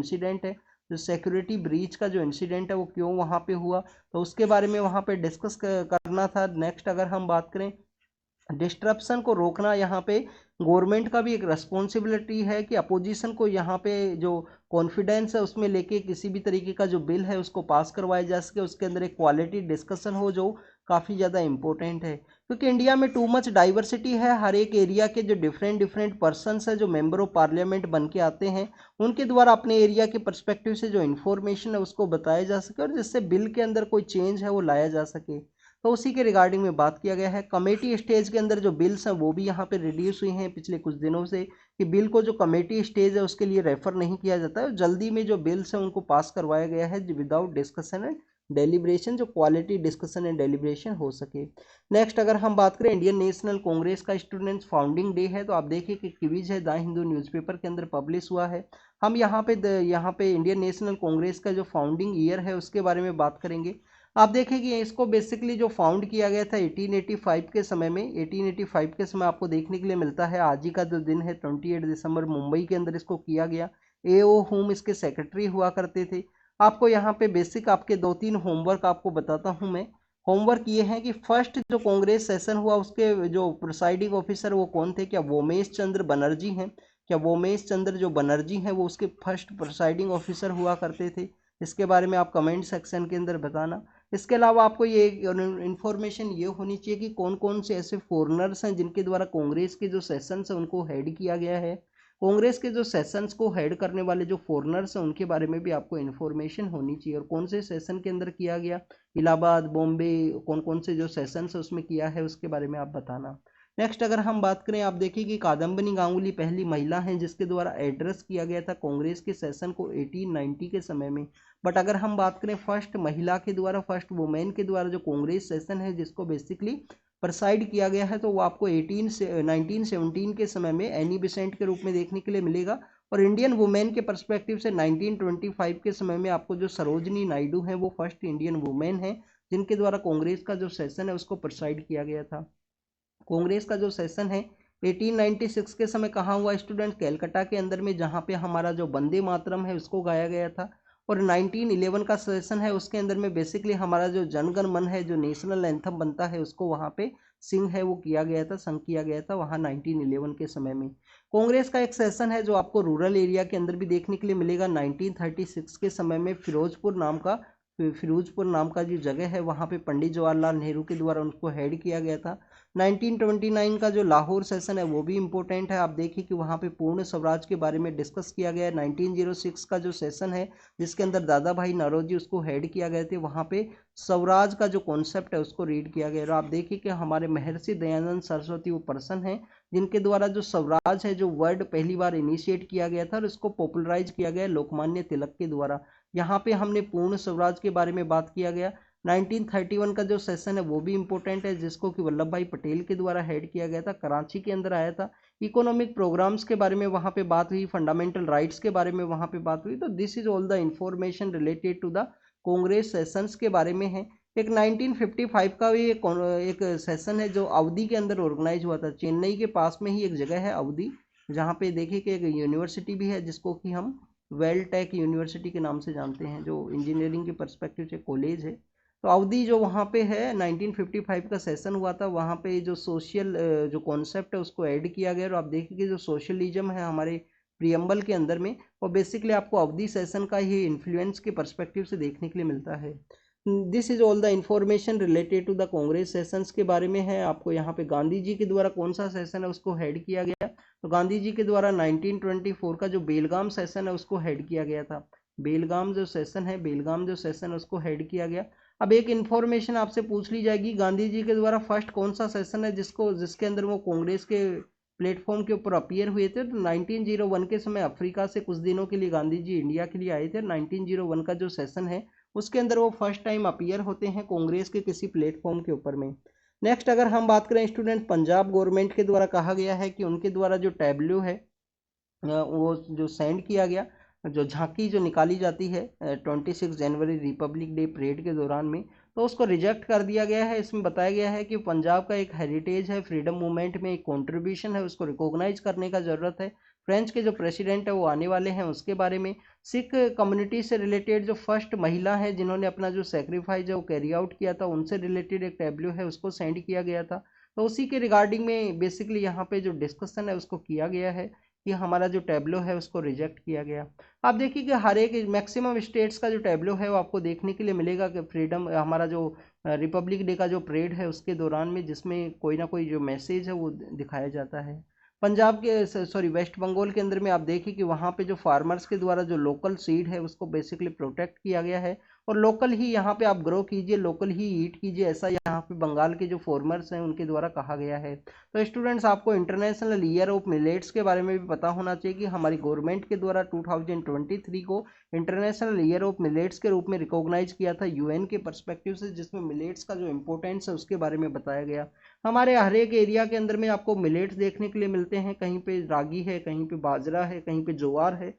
इंसिडेंट है, वो क्यों वहाँ पे हुआ, तो उसके बारे में वहाँ पे डिस्कस करना था। नेक्स्ट अगर हम बात करें डिस्ट्रप्शन को रोकना, यहाँ पे गवर्नमेंट का भी एक रेस्पॉन्सिबिलिटी है कि अपोजिशन को यहाँ पे जो कॉन्फिडेंस है उसमें लेके किसी भी तरीके का जो बिल है उसको पास करवाया जा सके, उसके अंदर एक क्वालिटी डिस्कशन हो, जो काफ़ी ज़्यादा इंपॉर्टेंट है। क्योंकि इंडिया में टू मच डाइवर्सिटी है, हर एक एरिया के जो डिफरेंट डिफरेंट पर्सनस है जो मेंबर ऑफ पार्लियामेंट बन के आते हैं, उनके द्वारा अपने एरिया के परस्पेक्टिव से जो इन्फॉर्मेशन है उसको बताया जा सके और जिससे बिल के अंदर कोई चेंज है वो लाया जा सके। तो उसी के रिगार्डिंग में बात किया गया है। कमेटी स्टेज के अंदर जो बिल्स हैं वो भी यहाँ पे रिड्यूस हुई हैं पिछले कुछ दिनों से, कि बिल को जो कमेटी स्टेज है उसके लिए रेफर नहीं किया जाता है, जल्दी में जो बिल्स हैं उनको पास करवाया गया है विदाउट डिस्कशन एंड डेलिब्रेशन, जो क्वालिटी डिस्कशन एंड डेलिब्रेशन हो सके। नेक्स्ट अगर हम बात करें इंडियन नेशनल कांग्रेस का स्टूडेंट्स फाउंडिंग डे है, तो आप देखिए कि क्विज है द हिंदू न्यूज़पेपर के अंदर पब्लिश हुआ है। हम यहाँ पे इंडियन नेशनल कांग्रेस का जो फाउंडिंग ईयर है उसके बारे में बात करेंगे। आप देखें कि इसको बेसिकली जो फाउंड किया गया था 1885 के समय में, 1885 के समय आपको देखने के लिए मिलता है आज ही का जो दिन है 28 दिसंबर, मुंबई के अंदर इसको किया गया। एओ हुम इसके सेक्रेटरी हुआ करते थे। आपको यहाँ पे बेसिक आपके 2-3 होमवर्क आपको बताता हूँ मैं। होमवर्क ये है कि फर्स्ट जो कांग्रेस सेशन हुआ उसके जो प्रिसाइडिंग ऑफिसर वो कौन थे, क्या वोमेश चंद्र बनर्जी हैं, क्या वोमेश चंद्र जो बनर्जी हैं वो उसके फर्स्ट प्रिसाइडिंग ऑफिसर हुआ करते थे। इसके बारे में आप कमेंट सेक्शन के अंदर बताना। इसके अलावा आपको ये इन्फॉर्मेशन ये होनी चाहिए कि कौन कौन से ऐसे फॉरेनर्स हैं जिनके द्वारा कांग्रेस के जो सेशंस हैं उनको हेड किया गया है। कांग्रेस के जो सेशंस को हेड करने वाले जो फॉरेनर्स हैं उनके बारे में भी आपको इन्फॉर्मेशन होनी चाहिए, और कौन से सेशन के अंदर किया गया, इलाहाबाद, बॉम्बे, कौन कौन से जो सेशंस है उसमें किया है उसके बारे में आप बताना। नेक्स्ट अगर हम बात करें, आप देखिए कि कादम्बिनी गांगुली पहली महिला हैं जिसके द्वारा एड्रेस किया गया था कांग्रेस के सेशन को 1890 के समय में। बट अगर हम बात करें फर्स्ट महिला के द्वारा, फर्स्ट वुमेन के द्वारा जो कांग्रेस सेशन है जिसको बेसिकली प्रिसाइड किया गया है, तो वो आपको 1917 के समय में एनी बिसेंट के रूप में देखने के लिए मिलेगा। और इंडियन वुमेन के पर्सपेक्टिव से 1925 के समय में आपको जो सरोजनी नायडू हैं वो फर्स्ट इंडियन वुमेन हैं जिनके द्वारा कांग्रेस का जो सेशन है उसको प्रिसाइड किया गया था। कांग्रेस का जो सेशन है 1896 के समय कहाँ हुआ स्टूडेंट, कैलकाटा के अंदर में, जहाँ पे हमारा जो वंदे मातरम है उसको गाया गया था। और 1911 का सेशन है उसके अंदर में बेसिकली हमारा जो जनगण मन है, जो नेशनल एंथम बनता है, उसको वहाँ पे सिंग है वो किया गया था, संग किया गया था वहाँ 1911 के समय में। कांग्रेस का एक सेशन है जो आपको रूरल एरिया के अंदर भी देखने के लिए मिलेगा। 1936 के समय में फिरोजपुर नाम का जो जगह है वहाँ पे पंडित जवाहरलाल नेहरू के द्वारा उनको हेड किया गया था। 1929 का जो लाहौर सेशन है वो भी इम्पोर्टेंट है। आप देखिए कि वहाँ पे पूर्ण स्वराज के बारे में डिस्कस किया गया है। 1906 का जो सेशन है जिसके अंदर दादा भाई नौरोजी उसको हेड किया गए थे, वहाँ पे स्वराज का जो कॉन्सेप्ट है उसको रीड किया गया। और आप देखिए कि हमारे महर्षि दयानंद सरस्वती वो पर्सन है जिनके द्वारा जो स्वराज है जो वर्ड पहली बार इनिशिएट किया गया था और इसको पॉपुलराइज किया गया लोकमान्य तिलक के द्वारा। यहाँ पे हमने पूर्ण स्वराज के बारे में बात किया गया। 1931 का जो सेशन है वो भी इम्पोर्टेंट है जिसको कि वल्लभ भाई पटेल के द्वारा हेड किया गया था, कराची के अंदर आया था। इकोनॉमिक प्रोग्राम्स के बारे में वहाँ पे बात हुई, फंडामेंटल राइट्स के बारे में वहाँ पे बात हुई। तो this is all the information related to the Congress sessions के बारे में है। एक 1955 का भी एक सेशन है जो अवधि के अंदर ऑर्गेनाइज हुआ था। चेन्नई के पास में ही एक जगह है अवधि, जहाँ पे देखिए कि एक यूनिवर्सिटी भी है जिसको कि हम वेल टेक यूनिवर्सिटी के नाम से जानते हैं, जो इंजीनियरिंग के पर्सपेक्टिव से कॉलेज है। तो अवधि जो वहाँ पे है 1955 का सेशन हुआ था, वहाँ पे जो सोशल जो कॉन्सेप्ट है उसको ऐड किया गया। और आप देखिए कि जो सोशलिज्म है हमारे प्रियम्बल के अंदर में, और बेसिकली आपको अवधि सेशन का ही इन्फ्लुएंस के पर्सपेक्टिव से देखने के लिए मिलता है। This is all the information related to the Congress sessions के बारे में है। आपको यहाँ पे गांधी जी के द्वारा कौन सा सेशन है उसको हेड किया गया, तो गांधी जी के द्वारा 1924 का जो बेलगाम सेशन है उसको हेड किया गया था। बेलगाम जो सेशन है उसको हेड किया गया। अब एक इन्फॉर्मेशन आपसे पूछ ली जाएगी, गांधी जी के द्वारा फर्स्ट कौन सा सेशन है जिसके अंदर वो कांग्रेस के प्लेटफॉर्म के ऊपर अपीयर हुए थे। तो 1901 के समय अफ्रीका से कुछ दिनों के लिए गांधी जी इंडिया के लिए आए थे। 1901 का जो सेशन है उसके अंदर वो फर्स्ट टाइम अपीयर होते हैं कांग्रेस के किसी प्लेटफॉर्म के ऊपर में। नेक्स्ट अगर हम बात करें स्टूडेंट, पंजाब गवर्नमेंट के द्वारा कहा गया है कि उनके द्वारा जो टैब्लो है वो जो सेंड किया गया, जो झांकी जो निकाली जाती है 26 जनवरी रिपब्लिक डे परेड के दौरान में, तो उसको रिजेक्ट कर दिया गया है। इसमें बताया गया है कि पंजाब का एक हेरिटेज है, फ्रीडम मूवमेंट में एक कंट्रीब्यूशन है, उसको रिकॉग्नाइज करने का ज़रूरत है। फ्रेंच के जो प्रेसिडेंट है वो आने वाले हैं, उसके बारे में। सिख कम्युनिटी से रिलेटेड जो फर्स्ट महिला है जिन्होंने अपना जो सेक्रीफाइस है वो कैरी आउट किया था, उनसे रिलेटेड एक टैब्लो है उसको सेंड किया गया था। तो उसी के रिगार्डिंग में बेसिकली यहाँ पे जो डिस्कशन है उसको किया गया है कि हमारा जो टैब्लो है उसको रिजेक्ट किया गया। आप देखिए कि हर एक मैक्सिमम स्टेट्स का जो टैब्लो है वो आपको देखने के लिए मिलेगा कि फ्रीडम हमारा जो रिपब्लिक डे का जो परेड है उसके दौरान में, जिसमें कोई ना कोई जो मैसेज है वो दिखाया जाता है। पंजाब के वेस्ट बंगाल के अंदर में आप देखिए कि वहाँ पे जो फार्मर्स के द्वारा जो लोकल सीड है उसको बेसिकली प्रोटेक्ट किया गया है, और लोकल ही यहाँ पे आप ग्रो कीजिए, लोकल ही ईट कीजिए, ऐसा यहाँ पे बंगाल के जो फार्मर्स हैं उनके द्वारा कहा गया है। तो स्टूडेंट्स आपको इंटरनेशनल ईयर ऑफ मिलेट्स के बारे में भी पता होना चाहिए कि हमारी गवर्नमेंट के द्वारा 2023 को इंटरनेशनल ईयर ऑफ मिलेट्स के रूप में रिकॉग्नाइज किया था यूएन के पर्सपेक्टिव से, जिसमें मिलेट्स का जो इंपॉर्टेंस है उसके बारे में बताया गया। हमारे हर एक एरिया के अंदर में आपको मिलेट्स देखने के लिए मिलते हैं, कहीं पे रागी है, कहीं पे बाजरा है, कहीं पे ज्वार है,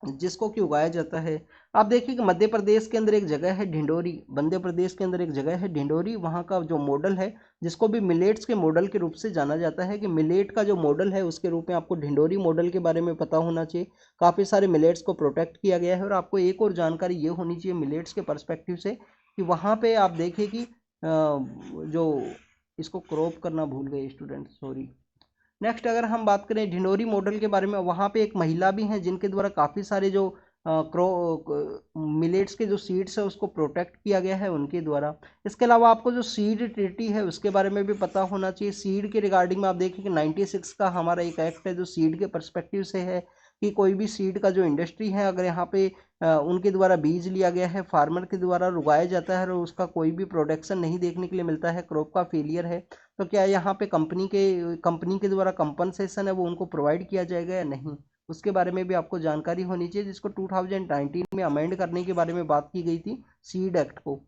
जिसको कि उगाया जाता है। आप देखिए कि मध्य प्रदेश के अंदर एक जगह है ढिंडोरी, मध्य प्रदेश के अंदर एक जगह है ढिंडोरी, वहाँ का जो मॉडल है जिसको भी मिलेट्स के मॉडल के रूप से जाना जाता है, कि मिलेट का जो मॉडल है उसके रूप में आपको ढिंडोरी मॉडल के बारे में पता होना चाहिए। काफ़ी सारे मिलेट्स को प्रोटेक्ट किया गया है। और आपको एक और जानकारी ये होनी चाहिए मिलेट्स के परस्पेक्टिव से कि वहाँ पे आप देखिए कि जो इसको क्रॉप करना भूल गए स्टूडेंट, सॉरी। नेक्स्ट अगर हम बात करें ढिंडोरी मॉडल के बारे में, वहाँ पे एक महिला भी हैं जिनके द्वारा काफ़ी सारे जो मिलेट्स के जो सीड्स है उसको प्रोटेक्ट किया गया है उनके द्वारा। इसके अलावा आपको जो सीड ट्रीटी है उसके बारे में भी पता होना चाहिए। सीड के रिगार्डिंग में आप देखिए कि 96 का हमारा एक एक्ट है जो सीड के परस्पेक्टिव से है, कि कोई भी सीड का जो इंडस्ट्री है अगर यहाँ पे उनके द्वारा बीज लिया गया है, फार्मर के द्वारा उगाया जाता है और उसका कोई भी प्रोडक्शन नहीं देखने के लिए मिलता है, क्रॉप का फेलियर है, तो क्या यहाँ पे कंपनी के द्वारा कंपनसेशन है वो उनको प्रोवाइड किया जाएगा या नहीं, उसके बारे में भी आपको जानकारी होनी चाहिए, जिसको 2019 में अमेंड करने के बारे में बात की गई थी सीड एक्ट को।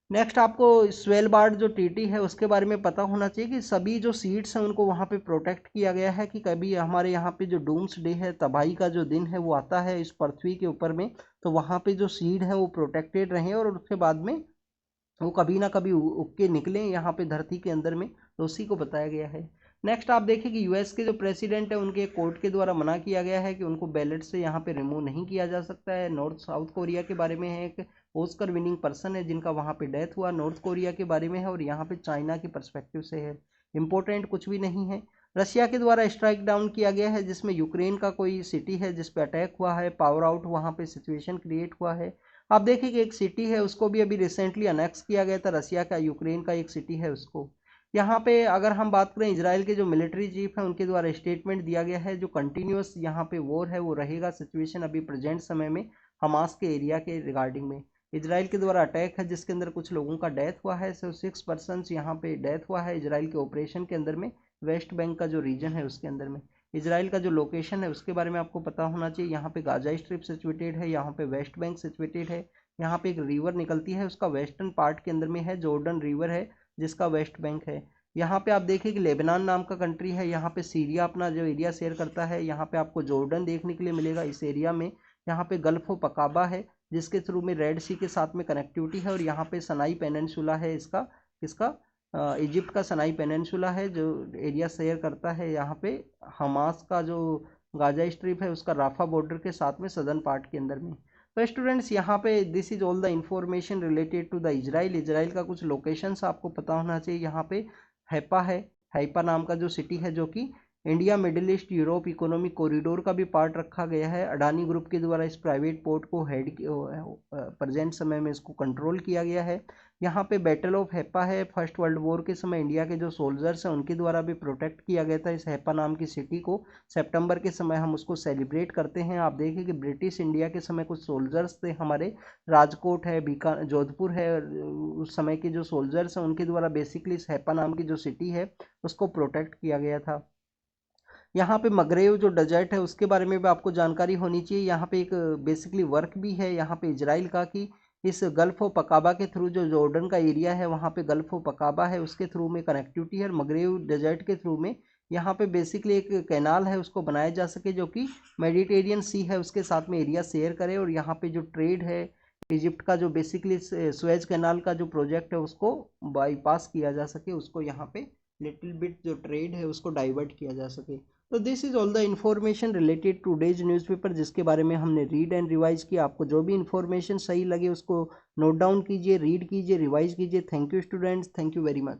नेक्स्ट आपको स्वेलबार्ड जो ट्रीटी है उसके बारे में पता होना चाहिए कि सभी जो सीड्स हैं उनको वहाँ पे प्रोटेक्ट किया गया है, कि कभी हमारे यहाँ पे जो डूम्स डे है, तबाही का जो दिन है वो आता है इस पृथ्वी के ऊपर में, तो वहाँ पे जो सीड है वो प्रोटेक्टेड रहें और उसके बाद में वो कभी ना कभी उग के निकलें यहाँ पे धरती के अंदर में, तो उसी को बताया गया है। नेक्स्ट आप देखें कि यूएस के जो प्रेसिडेंट है उनके कोर्ट के द्वारा मना किया गया है कि उनको बैलेट से यहाँ पे रिमूव नहीं किया जा सकता है। नॉर्थ साउथ कोरिया के बारे में है, एक ऑस्कर विनिंग पर्सन है जिनका वहाँ पे डेथ हुआ, नॉर्थ कोरिया के बारे में है, और यहाँ पे चाइना के पर्सपेक्टिव से है। इंपॉर्टेंट कुछ भी नहीं है। रशिया के द्वारा स्ट्राइक डाउन किया गया है जिसमें यूक्रेन का कोई सिटी है जिस पे अटैक हुआ है, पावर आउट वहाँ पे सिचुएशन क्रिएट हुआ है। आप देखिए कि एक सिटी है उसको भी अभी रिसेंटली अनेक्स किया गया था, रशिया का यूक्रेन का एक सिटी है उसको। यहाँ पे अगर हम बात करें इजराइल के जो मिलिट्री चीफ है उनके द्वारा स्टेटमेंट दिया गया है जो कंटिन्यूस यहाँ पे वॉर है वो रहेगा सिचुएशन अभी प्रेजेंट समय में हमास के एरिया के रिगार्डिंग में। इजराइल के द्वारा अटैक है जिसके अंदर कुछ लोगों का डेथ हुआ है, 6 पर्सन यहाँ पे डेथ हुआ है इजराइल के ऑपरेशन के अंदर में, वेस्ट बैंक का जो रीजन है उसके अंदर में। इजराइल का जो लोकेशन है उसके बारे में आपको पता होना चाहिए, यहाँ पे गाजा स्ट्रिप सिचुएटेड है, यहाँ पे वेस्ट बैंक सिचुएटेड है, यहाँ पे एक रिवर निकलती है उसका वेस्टर्न पार्ट के अंदर में है, जॉर्डन रिवर है जिसका वेस्ट बैंक है। यहाँ पे आप देखिए कि लेबनान नाम का कंट्री है, यहाँ पे सीरिया अपना जो एरिया शेयर करता है, यहाँ पे आपको जॉर्डन देखने के लिए मिलेगा इस एरिया में। यहाँ पे गल्फ ऑफ अकाबा है जिसके थ्रू में रेड सी के साथ में कनेक्टिविटी है, और यहाँ पे सनाई पेनिनसुला है इसका इजिप्ट का सनाई पेनिनसुला है जो एरिया शेयर करता है यहाँ पे हमास का जो गाजा स्ट्रिप है उसका राफा बॉर्डर के साथ में सदर्न पार्ट के अंदर में। तो स्टूडेंट्स यहाँ पे this is all the information related to the Israel का कुछ लोकेशंस आपको पता होना चाहिए। यहाँ पे हैपा है, हैपा नाम का जो सिटी है जो कि India middle east Europe economic corridor का भी पार्ट रखा गया है। अडानी ग्रुप के द्वारा इस प्राइवेट पोर्ट को प्रेजेंट समय में इसको कंट्रोल किया गया है। यहाँ पे बैटल ऑफ हैपा है, फर्स्ट वर्ल्ड वॉर के समय इंडिया के जो सोल्जर्स हैं उनके द्वारा भी प्रोटेक्ट किया गया था इस हैपा नाम की सिटी को। सितंबर के समय हम उसको सेलिब्रेट करते हैं। आप देखिए कि ब्रिटिश इंडिया के समय कुछ सोल्जर्स थे हमारे, राजकोट है, जोधपुर है, उस समय के जो सोल्जर्स हैं उनके द्वारा बेसिकली इस हैपा नाम की जो सिटी है उसको प्रोटेक्ट किया गया था। यहाँ पे मगरेव जो डेजर्ट है उसके बारे में भी आपको जानकारी होनी चाहिए। यहाँ पे एक बेसिकली वर्क भी है यहाँ पे इजराइल का कि इस गल्फ ऑफ अकाबा के थ्रू जो जॉर्डन का एरिया है वहाँ पे गल्फ ऑफ अकाबा है उसके थ्रू में कनेक्टिविटी है, और मगरेव डेजर्ट के थ्रू में यहाँ पे बेसिकली एक कैनाल है उसको बनाया जा सके जो कि मेडिटेरियन सी है उसके साथ में एरिया शेयर करे, और यहाँ पे जो ट्रेड है इजिप्ट का जो बेसिकली सुएज कैनाल का जो प्रोजेक्ट है उसको बाईपास किया जा सके, उसको यहाँ पे लिटिल बिट जो ट्रेड है उसको डाइवर्ट किया जा सके। तो this is all the information related two days newspaper जिसके बारे में हमने रीड एंड रिवाइज किया। आपको जो भी इन्फॉर्मेशन सही लगे उसको नोट डाउन कीजिए, रीड कीजिए, रिवाइज कीजिए। Thank you students, thank you very much.